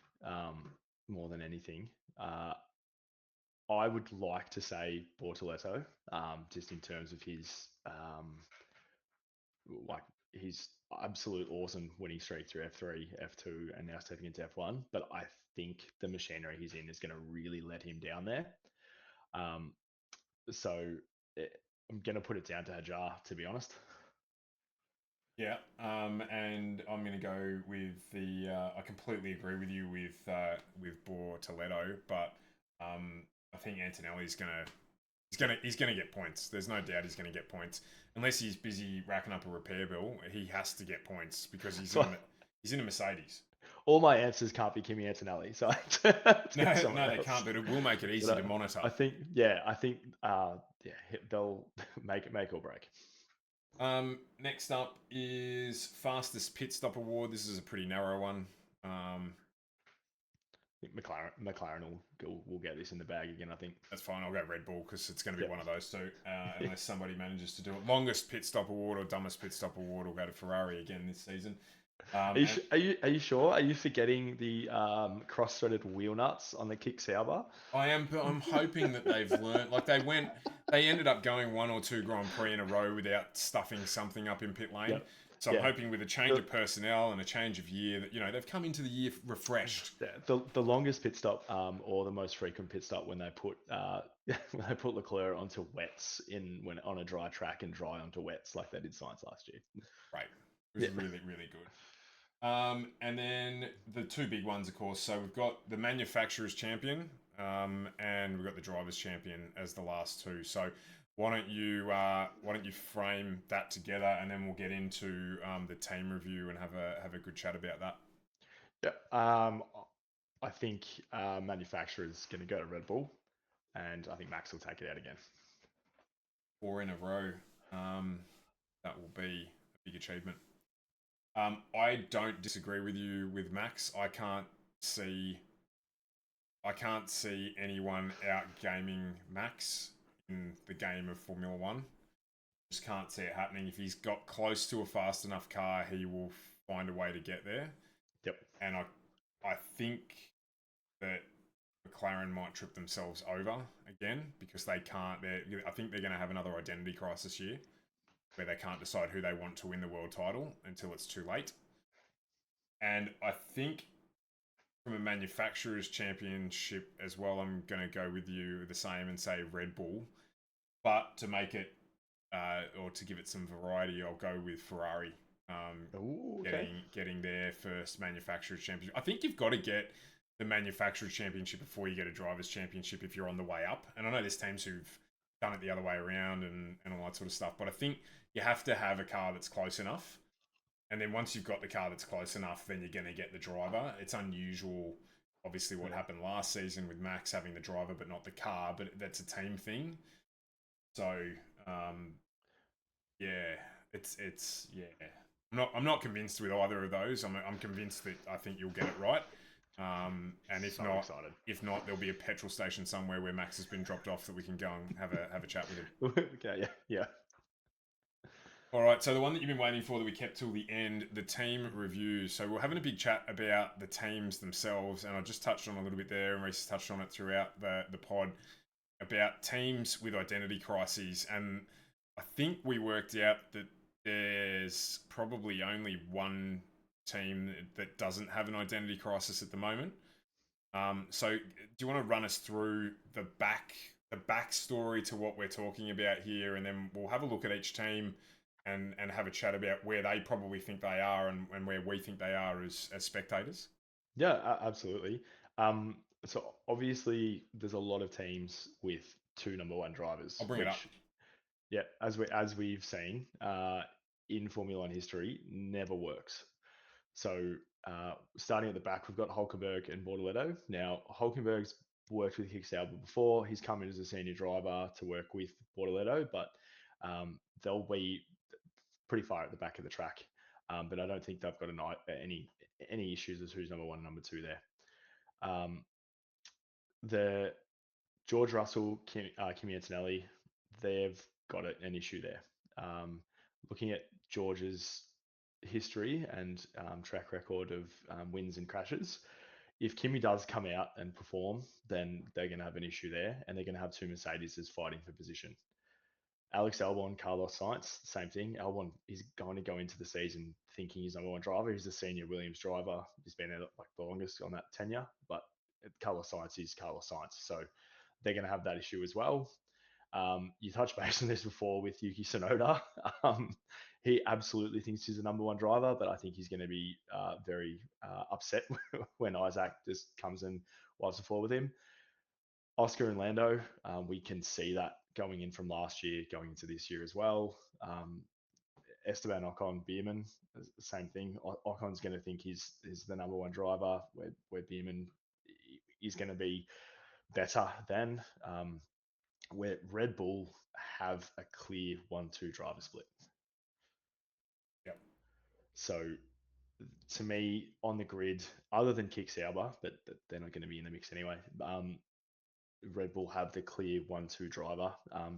more than anything. I would like to say Bortoletto, just in terms of his like he's absolute awesome winning streak through F3, F2, and now stepping into F1. But I think the machinery he's in is going to really let him down there. Um, so I'm going to put it down to Hajar, to be honest. Yeah, and I'm going to go with the. I completely agree with you with Bortoletto, but I think Antonelli's gonna he's gonna get points. There's no doubt he's gonna get points unless he's busy racking up a repair bill. He has to get points because So he's in a Mercedes. all my answers can't be Kimi Antonelli, so I have to No, go somewhere no, they else. can't. But it will make it easy But to monitor. I think, yeah, they'll make or break. Next up is fastest pit stop award. This is a pretty narrow one. I think McLaren will get this in the bag again. I think. That's fine. I'll go Red Bull because it's going to be Yep. one of those two, unless somebody manages to do it. Longest pit stop award or dumbest pit stop award will go to Ferrari again this season. And Are you sure? Are you forgetting the cross-threaded wheel nuts on the kick Sauber? I am. I'm hoping that they've learned. Like they ended up going one or two Grand Prix in a row without stuffing something up in pit lane. Yep. So I'm Yeah. hoping with a change of personnel and a change of year that they've come into the year refreshed. The longest pit stop, or the most frequent pit stop when they put when they put Leclerc onto wets when on a dry track and dry onto wets like they did Science last year. Right. It was Yeah. really, really good. And then the two big ones, of course. So we've got the manufacturer's champion, and we've got the driver's champion as the last two. So why don't you frame that together, and then we'll get into the team review and have a good chat about that. Yeah. I think manufacturer is going to go to Red Bull, and I think Max will take it out again. 4 in a row. That will be a big achievement. I don't disagree with you with Max. I can't see I can't see anyone out gaming Max in the game of Formula One. Just can't see it happening. If he's got close to a fast enough car, he will find a way to get there. Yep. And I think that McLaren might trip themselves over again because they can't. I think they're going to have another identity crisis year where they can't decide who they want to win the world title until it's too late. And I think from a manufacturer's championship as well, I'm going to go with you the same and say Red Bull. But to make it, or to give it some variety, I'll go with Ferrari. Ooh, okay. Getting their first manufacturer's championship. I think you've got to get the manufacturer's championship before you get a driver's championship if you're on the way up. And I know there's teams who've done it the other way around and all that sort of stuff. But I think you have to have a car that's close enough. And then once you've got the car that's close enough, then you're going to get the driver. It's unusual, obviously, what happened last season with Max having the driver but not the car. But that's a team thing. So, yeah, it's yeah. I'm not convinced with either of those. I'm convinced that I think you'll get it right. And if So not, excited. there'll be a petrol station somewhere where Max has been dropped off that we can go and have a chat with him. Okay, yeah. All right, so the one that you've been waiting for that we kept till the end, the team reviews. So we're having a big chat about the teams themselves, and I just touched on a little bit there, and Rhyss touched on it throughout the pod about teams with identity crises. And I think we worked out that there's probably only one team that doesn't have an identity crisis at the moment. So do you want to run us through the backstory to what we're talking about here, and then we'll have a look at each team and have a chat about where they probably think they are and where we think they are as spectators? Yeah, absolutely. So obviously there's a lot of teams with two number one drivers, I'll bring it up. which yeah, as we've seen in Formula One history, never works. So starting at the back, we've got Hulkenberg and Bortoleto. Now Hulkenberg's worked with Hicks Albert before. He's come in as a senior driver to work with Bortoleto, but they'll be pretty far at the back of the track. But I don't think they've got any issues as who's number one and number two there. The George Russell, Kimi Antonelli, they've got an issue there. Looking at George's history and track record of wins and crashes, if Kimi does come out and perform, then they're going to have an issue there, and they're going to have two Mercedes fighting for position. Alex Albon, Carlos Sainz, same thing. Albon is going to go into the season thinking he's number one driver. He's a senior Williams driver. He's been there like the longest on that tenure, but Carlos Sainz is Carlos Sainz. So they're going to have that issue as well. You touched base on this before with Yuki Tsunoda. He absolutely thinks he's the number one driver, but I think he's going to be very upset when Isaac just comes and wipes the floor with him. Oscar and Lando, we can see that going in from last year, going into this year as well. Esteban Ocon, Bierman, same thing. Ocon's going to think he's the number one driver, where Bierman is going to be better than. Where Red Bull have a clear 1-2 driver split. Yep. So to me, on the grid, other than Kick Sauber, but they're not going to be in the mix anyway, Red Bull have the clear 1-2 driver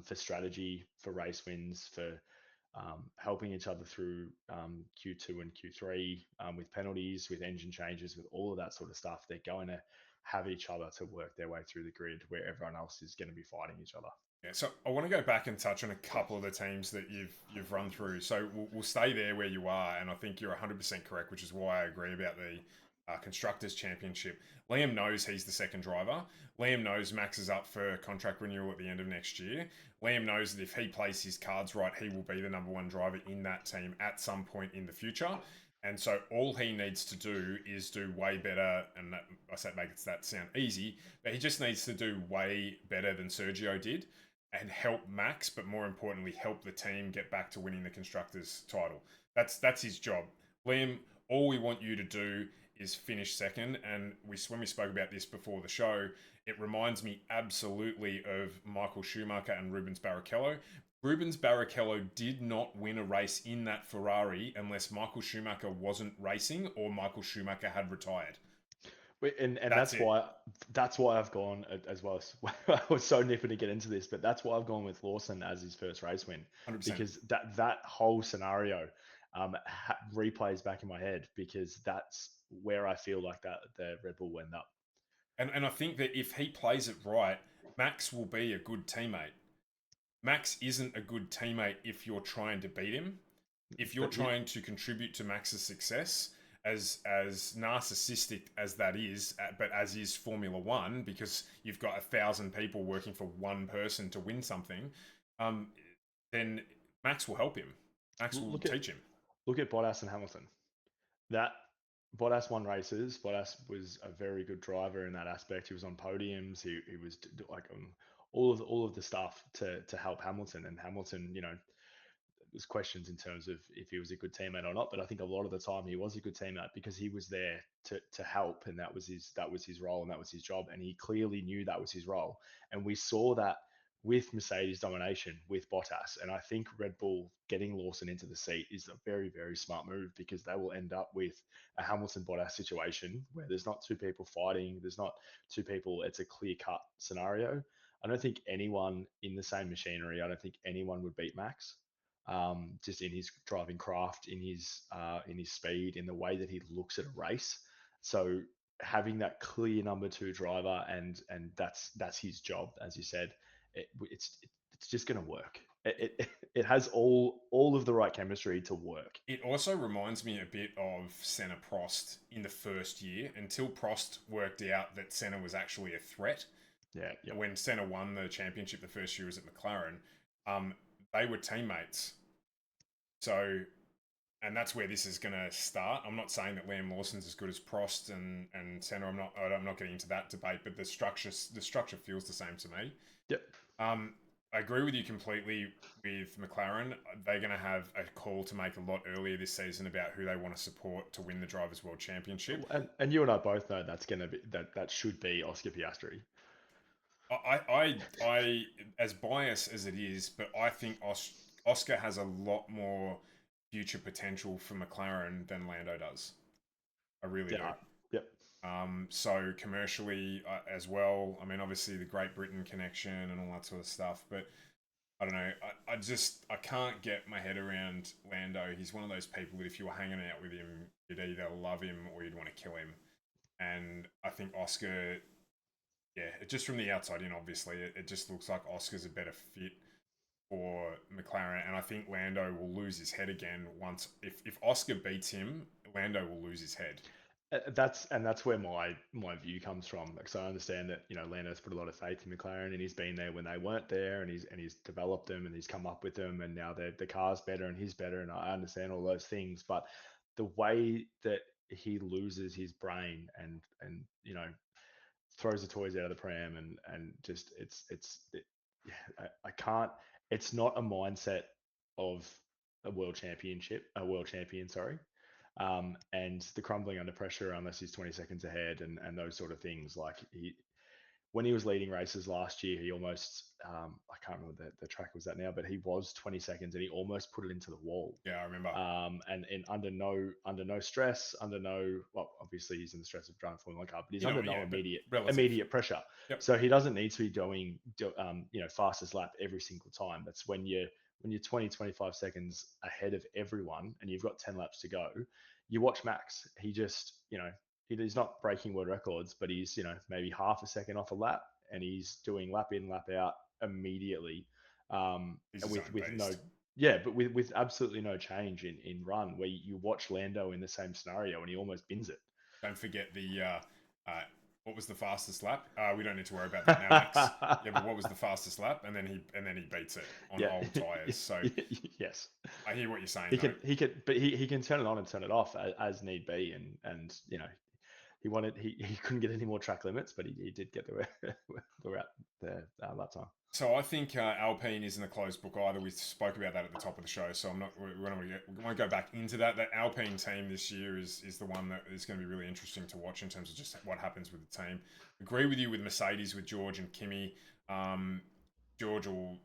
for strategy, for race wins, for helping each other through Q2 and Q3 with penalties, with engine changes, with all of that sort of stuff. They're going to have each other to work their way through the grid where everyone else is going to be fighting each other. Yeah, so I want to go back and touch on a couple of the teams that you've run through. So we'll stay there where you are, and I think you're 100% correct, which is why I agree about the Constructors' Championship. Liam knows he's the second driver. Liam knows Max is up for contract renewal at the end of next year. Liam knows that if he plays his cards right, he will be the number one driver in that team at some point in the future. And so all he needs to do is do way better, and that, I say make that sound easy, but he just needs to do way better than Sergio did and help Max, but more importantly, help the team get back to winning the Constructors title. That's his job. Liam, all we want you to do is finish second. And when we spoke about this before the show, it reminds me absolutely of Michael Schumacher and Rubens Barrichello. Rubens Barrichello did not win a race in that Ferrari unless Michael Schumacher wasn't racing or Michael Schumacher had retired. And That's it. that's why I've gone as well. I was so nipping to get into this, but that's why I've gone with Lawson as his first race win, 100%. because that whole scenario replays back in my head, because that's where I feel like that the Red Bull will end up. And I think that if he plays it right, Max will be a good teammate. Max isn't a good teammate if you're trying to beat him. If you're But trying to contribute to Max's success, as narcissistic as that is, but as is Formula One, because you've got 1,000 people working for one person to win something, um, then Max will help him. Max will look at teach him. Bottas and Hamilton. That Bottas won races. Bottas was a very good driver in that aspect. He was on podiums. He was like all of the stuff to help Hamilton. And Hamilton, there's questions in terms of if he was a good teammate or not. But I think a lot of the time he was a good teammate because he was there to help, and that was his role, and that was his job. And he clearly knew that was his role. And we saw that with Mercedes domination with Bottas. And I think Red Bull getting Lawson into the seat is a very, very smart move, because they will end up with a Hamilton Bottas situation where there's not two people fighting, there's not two people, it's a clear cut scenario. I don't think anyone in the same machinery, I don't think anyone would beat Max. Just in his driving craft, in his speed, in the way that he looks at a race. So having that clear number two driver, and that's his job, as you said, it's just going to work. It has all of the right chemistry to work. It also reminds me a bit of Senna Prost in the first year until Prost worked out that Senna was actually a threat. Yeah, yep. When Senna won the championship the first year was at McLaren, um, they were teammates. So, and that's where this is going to start. I'm not saying that Liam Lawson's as good as Prost and Senna. I'm not getting into that debate, but the structure feels the same to me. Yep. I agree with you completely with McLaren. They're going to have a call to make a lot earlier this season about who they want to support to win the Drivers' World Championship. And you and I both know that's going to be that should be Oscar Piastri. I, as biased as it is, but I think Oscar has a lot more future potential for McLaren than Lando does. I really do. Yeah. Yep. So commercially as well. I mean, obviously the Great Britain connection and all that sort of stuff, but I don't know. I can't get my head around Lando. He's one of those people that if you were hanging out with him, you'd either love him or you'd want to kill him. And I think Oscar, yeah, just from the outside in, obviously, it just looks like Oscar's a better fit for McLaren. And I think Lando will lose his head again once. If Oscar beats him, Lando will lose his head. That's where my view comes from, because I understand that Lando's put a lot of faith in McLaren, and he's been there when they weren't there, and he's developed them, and he's come up with them, and now the car's better and he's better, and I understand all those things. But the way that he loses his brain and throws the toys out of the pram, and just yeah, I can't. It's not a mindset of a world champion, sorry. And the crumbling under pressure unless he's 20 seconds ahead, and those sort of things. Like when he was leading races last year, he almost I can't remember the track was that now, but he was 20 seconds and he almost put it into the wall. Yeah, I remember. And under no stress, well, obviously he's in the stress of driving Formula 1 car, but he's under no immediate pressure. Yep. So he doesn't need to be doing fastest lap every single time. That's when you're 20, 25 seconds ahead of everyone and you've got 10 laps to go. You watch Max, he just, he's not breaking world records, but he's, maybe half a second off a lap, and he's doing lap in, lap out immediately. He's with no, yeah, but with absolutely no change in run, where you watch Lando in the same scenario and he almost bins it. Don't forget what was the fastest lap? We don't need to worry about that now, Max. Yeah, but what was the fastest lap? And then he beats it on old tires. So yes, I hear what you're saying. But he can turn it on and turn it off as need be, and he couldn't get any more track limits, but he did get the lap time. So I think Alpine isn't a closed book either. We spoke about that at the top of the show, so we won't go back into that. That Alpine team this year is the one that is going to be really interesting to watch in terms of just what happens with the team. Agree with you with Mercedes, with George and Kimi. George will,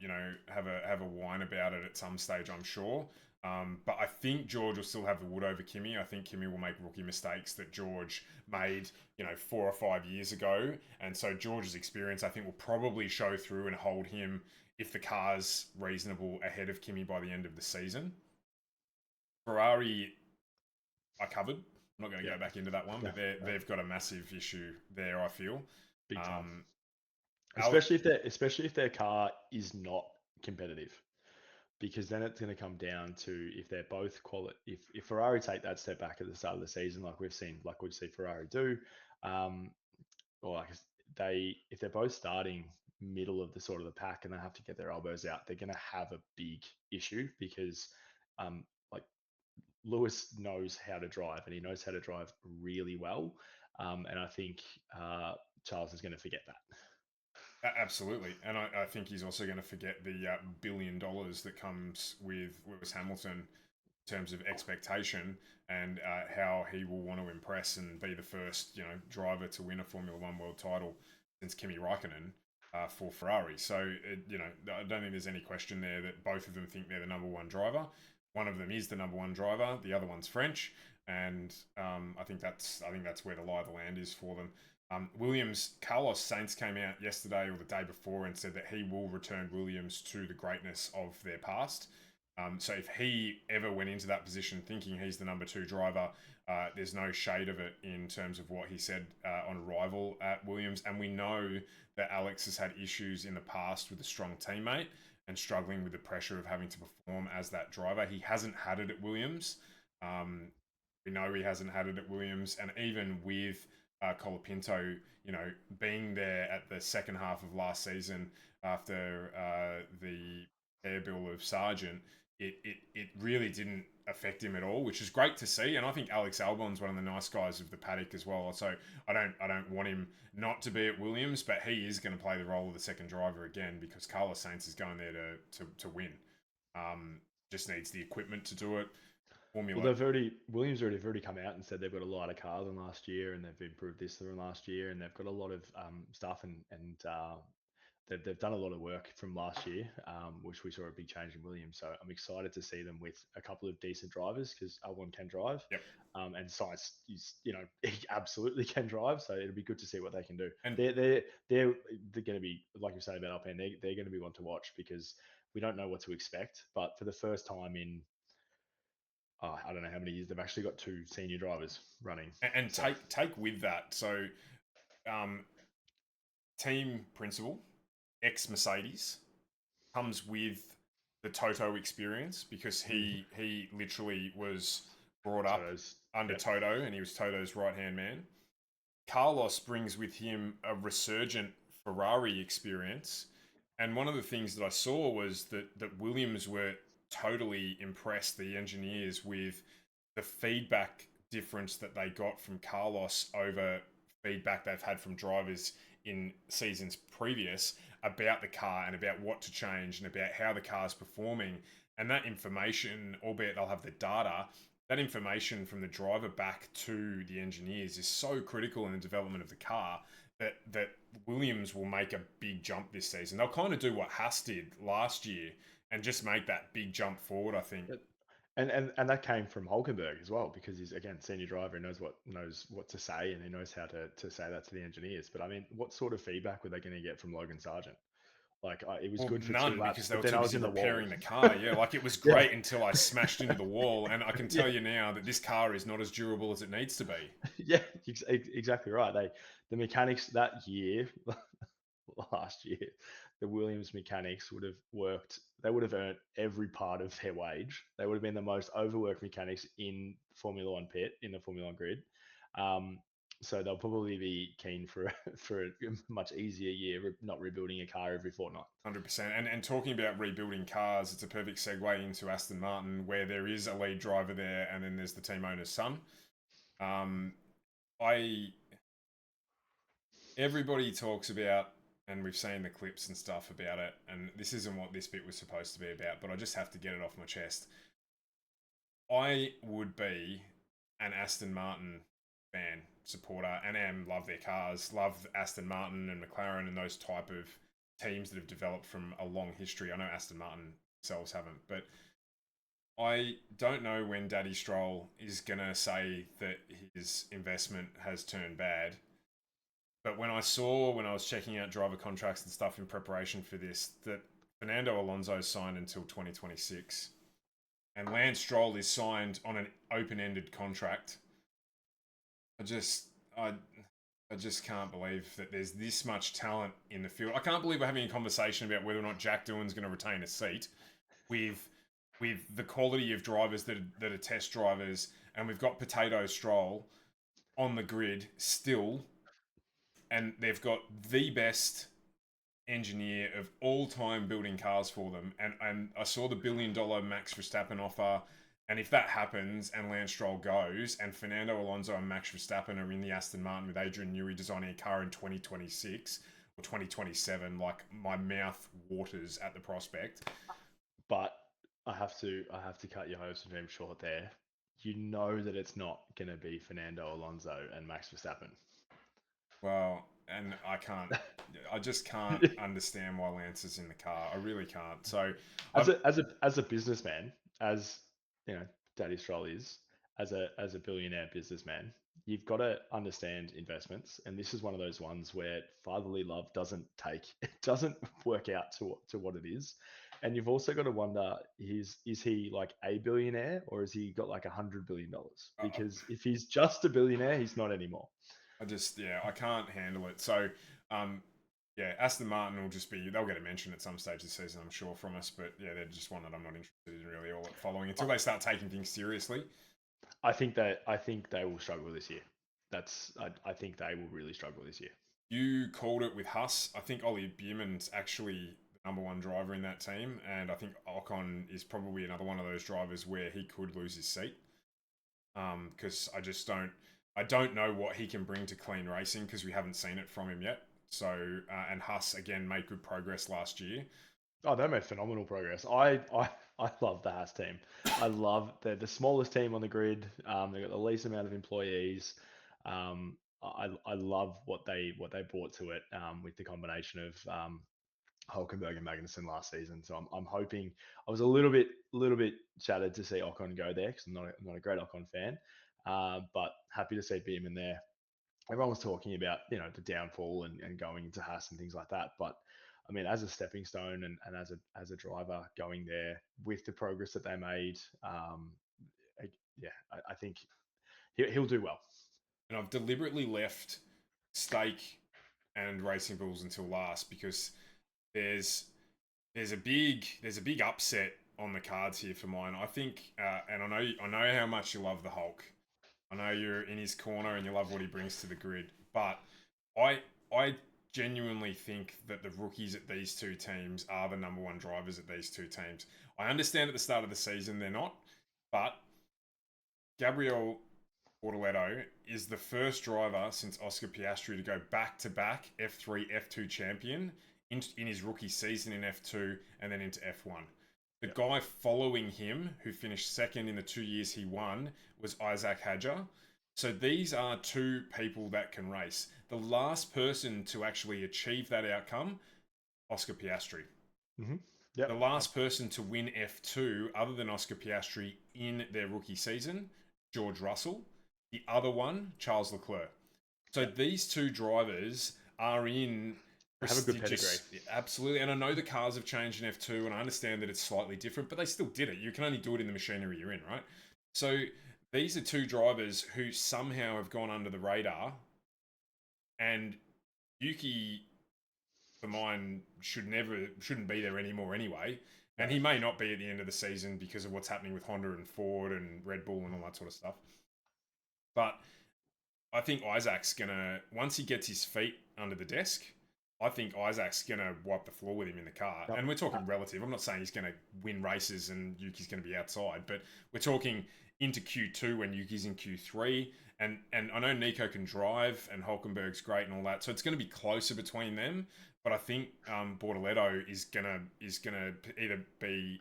have a whine about it at some stage, I'm sure. But I think George will still have the wood over Kimmy. I think Kimmy will make rookie mistakes that George made, 4 or 5 years ago. And so George's experience, I think, will probably show through and hold him, if the car's reasonable, ahead of Kimmy by the end of the season. Ferrari, I covered. I'm not going to go back into that one, but they've got a massive issue there, I feel. Big time. Ale- Especially if their car is not competitive, because then it's going to come down to if they're both quality. If Ferrari take that step back at the start of the season, like we've seen Ferrari do, or like if they're both starting middle of the sort of the pack and they have to get their elbows out, they're going to have a big issue because, like Lewis knows how to drive and he knows how to drive really well, and I think Charles is going to forget that. Absolutely, and I think he's also going to forget the $1 billion that comes with Lewis Hamilton in terms of expectation and how he will want to impress and be the first, driver to win a Formula One world title since Kimi Raikkonen for Ferrari. So, I don't think there's any question there that both of them think they're the number one driver. One of them is the number one driver. The other one's French, and I think that's where the lie of the land is for them. Carlos Sainz came out yesterday or the day before and said that he will return Williams to the greatness of their past. So if he ever went into that position thinking he's the number two driver, there's no shade of it in terms of what he said on arrival at Williams. And we know that Alex has had issues in the past with a strong teammate and struggling with the pressure of having to perform as that driver. He hasn't had it at Williams. We know he hasn't had it at Williams. And even with Colapinto, being there at the second half of last season after the air bill of Sargent, it really didn't affect him at all, which is great to see. And I think Alex Albon's one of the nice guys of the paddock as well. So I don't want him not to be at Williams, but he is going to play the role of the second driver again because Carlos Sainz is going there to win. Just needs the equipment to do it. Well, Williams have already come out and said they've got a lot of cars than last year, and they've improved this than last year, and they've got a lot of stuff, and they've done a lot of work from last year, which we saw a big change in Williams. So I'm excited to see them with a couple of decent drivers because Albon can drive, Yep. And Sainz is, he absolutely can drive. So it'll be good to see what they can do. And they're going to be, like you say about Alpine, they're going to be one to watch because we don't know what to expect. But for the first time in I don't know how many years they've actually got two senior drivers running. and take with that. So, team principal, ex Mercedes, comes with the Toto experience because he literally was brought up under Toto and he was Toto's right hand man. Carlos brings with him a resurgent Ferrari experience, and one of the things that I saw was that Williams were totally impressed, the engineers, with the feedback difference that they got from Carlos over feedback they've had from drivers in seasons previous about the car and about what to change and about how the car's performing. And that information, albeit they'll have the data, that information from the driver back to the engineers is so critical in the development of the car that Williams will make a big jump this season. They'll kind of do what Haas did last year and just make that big jump forward, I think. And that came from Hulkenberg as well, because he's, again, senior driver and knows what to say, and he knows how to say that to the engineers. But I mean, what sort of feedback were they going to get from Logan Sargent? Like, it was good for none 2 laps, because they were but then too I was busy in the repairing wall. the car. Yeah, like it was great until I smashed into the wall, and I can tell you now that this car is not as durable as it needs to be. Yeah, exactly right. The mechanics that year, last year, the Williams mechanics would have worked. They would have earned every part of their wage. They would have been the most overworked mechanics in Formula One pit, in the Formula One grid. So they'll probably be keen for a much easier year, not rebuilding a car every fortnight. 100%. And talking about rebuilding cars, it's a perfect segue into Aston Martin, where there is a lead driver there, and then there's the team owner's son. Everybody talks about, and we've seen the clips and stuff about it, and this isn't what this bit was supposed to be about, but I just have to get it off my chest. I would be an Aston Martin fan, supporter, and love their cars, love Aston Martin and McLaren and those type of teams that have developed from a long history. I know Aston Martin themselves haven't, but I don't know when Daddy Stroll is going to say that his investment has turned bad. But when I was checking out driver contracts and stuff in preparation for this, that Fernando Alonso signed until 2026 and Lance Stroll is signed on an open-ended contract. I just, I, I just can't believe that there's this much talent in the field. I can't believe we're having a conversation about whether or not Jack Doohan's going to retain a seat with the quality of drivers that are test drivers, and we've got Potato Stroll on the grid still, and they've got the best engineer of all time building cars for them. And I saw the $1 billion Max Verstappen offer. And if that happens and Lance Stroll goes and Fernando Alonso and Max Verstappen are in the Aston Martin with Adrian Newey designing a car in 2026 or 2027, like my mouth waters at the prospect. But I have to cut your hopes and dreams short there. You know that it's not going to be Fernando Alonso and Max Verstappen. Well, and I just can't understand why Lance is in the car. I really can't. So as a businessman, as you know, Daddy Stroll is, as a billionaire businessman, you've got to understand investments, and this is one of those ones where fatherly love doesn't work out to what it is. And you've also got to wonder, is he like a billionaire or has he got like $100 billion? Because if he's just a billionaire, he's not anymore. I can't handle it. So, Aston Martin will they'll get a mention at some stage this season, I'm sure, from us. But yeah, they're just one that I'm not interested in really all following until they start taking things seriously. I think they will struggle this year. I think they will really struggle this year. You called it with Huss. I think Ollie Bierman's actually the number one driver in that team, and I think Ocon is probably another one of those drivers where he could lose his seat. Because I don't know what he can bring to clean racing because we haven't seen it from him yet. So, and Huss again made good progress last year. Oh, they made phenomenal progress. I love the Haas team. They're the smallest team on the grid. They've got the least amount of employees. I love what they brought to it with the combination of Hulkenberg and Magnussen last season. So I'm hoping. I was a little bit shattered to see Ocon go there because I'm not a great Ocon fan, but happy to see Bierman there. Everyone was talking about the downfall and going into Haas and things like that, but I mean, as a stepping stone and as a driver going there with the progress that they made, I think he'll do well. And I've deliberately left Stake and Racing Bulls until last because there's a big upset on the cards here for mine. I think, and I know how much you love the Hulk. I know you're in his corner and you love what he brings to the grid, but I genuinely think that the rookies at these two teams are the number one drivers at these two teams. I understand at the start of the season they're not, but Gabriel Bortoleto is the first driver since Oscar Piastri to go back-to-back F3, F2 champion in his rookie season in F2 and then into F1. The guy following him, who finished second in the 2 years he won, was Isaac Hadjar. So these are two people that can race. The last person to actually achieve that outcome, Oscar Piastri. Mm-hmm. Yep. The last person to win F2, other than Oscar Piastri, in their rookie season, George Russell. The other one, Charles Leclerc. So these two drivers are in... Have a good pedigree. Absolutely. And I know the cars have changed in F2 and I understand that it's slightly different, but they still did it. You can only do it in the machinery you're in, right? So these are two drivers who somehow have gone under the radar, and Yuki, for mine, shouldn't be there anymore anyway. And he may not be at the end of the season because of what's happening with Honda and Ford and Red Bull and all that sort of stuff. But I think Isaac's gonna, once he gets his feet under the desk, I think Isaac's going to wipe the floor with him in the car. Yep. And we're talking relative. I'm not saying he's going to win races and Yuki's going to be outside, but we're talking into Q2 when Yuki's in Q3. And I know Nico can drive and Hulkenberg's great and all that. So it's going to be closer between them. But I think Bortoleto is going to either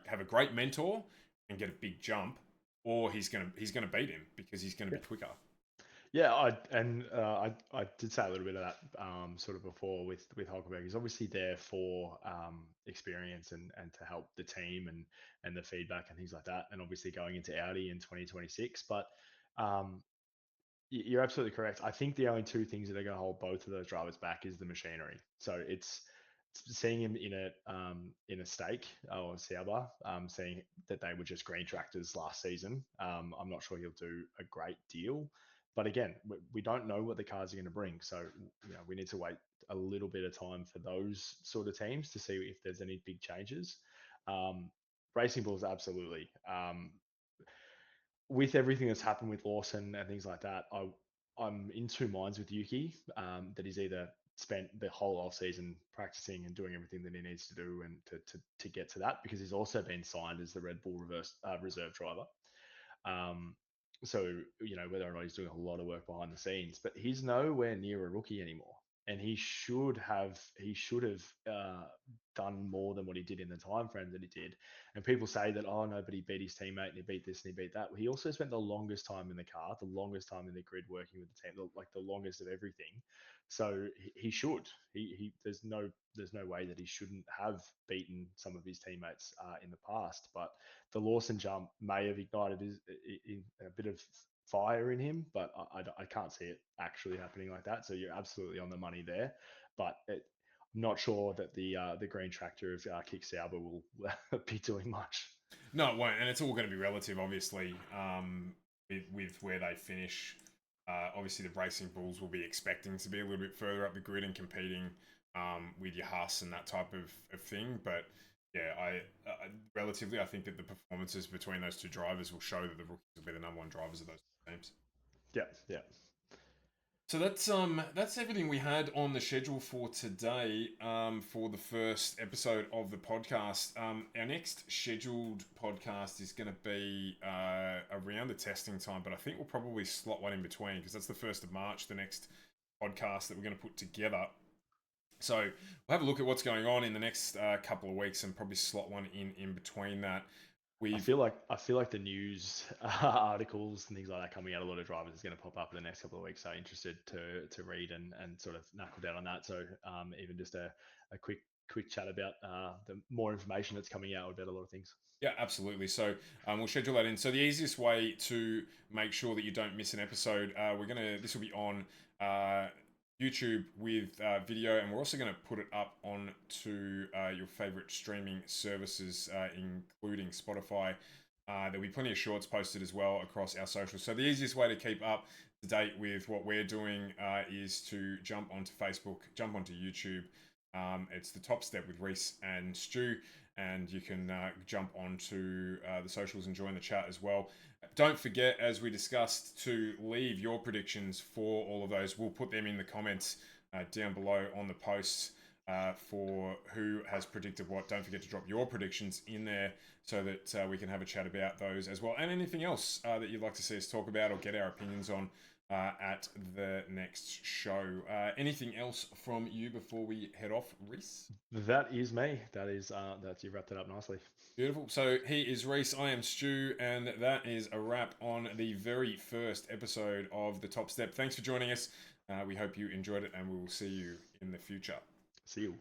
have a great mentor and get a big jump, or he's going to beat him because he's going to be quicker. Yeah, I did say a little bit of that sort of before with Hulkenberg. He's obviously there for experience and to help the team and the feedback and things like that. And obviously going into Audi in 2026. But um, you're absolutely correct. I think the only two things that are going to hold both of those drivers back is the machinery. So it's seeing him in a stake or Sauber, seeing that they were just green tractors last season. I'm not sure he'll do a great deal, but again, we don't know what the cars are going to bring. So we need to wait a little bit of time for those sort of teams to see if there's any big changes. Um, Racing Bulls, absolutely. With everything that's happened with Lawson and things like that, I'm in two minds with Yuki. That he's either spent the whole off season practicing and doing everything that he needs to do and to get to that, because he's also been signed as the Red Bull reserve driver. Um, so whether or not he's doing a lot of work behind the scenes, but he's nowhere near a rookie anymore, and he should have done more than what he did in the time frame that he did. And people say that, oh no, but he beat his teammate and he beat this and he beat that. He also spent the longest time in the car, the longest time in the grid working with the team, like the longest of everything. So he should. He there's no way that he shouldn't have beaten some of his teammates in the past, but the Lawson jump may have ignited a bit of fire in him, but I can't see it actually happening like that. So you're absolutely on the money there, but I'm not sure that the green tractor of Kick Sauber will be doing much. No, it won't, and it's all going to be relative, obviously, with where they finish. Obviously, the Racing Bulls will be expecting to be a little bit further up the grid and competing with your Haas and that type of thing. But yeah, relatively, I think that the performances between those two drivers will show that the rookies will be the number one drivers of those teams. Yeah, yeah. So that's everything we had on the schedule for today for the first episode of the podcast. Our next scheduled podcast is going to be around the testing time, but I think we'll probably slot one in between because that's the 1st of March, the next podcast that we're going to put together. So we'll have a look at what's going on in the next couple of weeks and probably slot one in between that. I feel like the news articles and things like that coming out, a lot of drivers is going to pop up in the next couple of weeks. So interested to read and sort of knuckle down on that. So even just a quick chat about the more information that's coming out about a lot of things. Yeah, absolutely. So we'll schedule that in. So the easiest way to make sure that you don't miss an episode, this will be on YouTube with video, and we're also gonna put it up on to your favorite streaming services, including Spotify. There'll be plenty of shorts posted as well across our socials. So the easiest way to keep up to date with what we're doing is to jump onto Facebook, jump onto YouTube. It's the Top Step with Rhyss and Stu, and you can jump onto the socials and join the chat as well. Don't forget, as we discussed, to leave your predictions for all of those. We'll put them in the comments down below on the posts for who has predicted what. Don't forget to drop your predictions in there so that we can have a chat about those as well, and anything else that you'd like to see us talk about or get our opinions on at the next show. Anything else from you before we head off, Rhyss? That is me. That's you wrapped it up nicely. Beautiful. So he is Rhyss, I am Stu, and that is a wrap on the very first episode of The Top Step. Thanks for joining us. We hope you enjoyed it, and we will see you in the future. See you.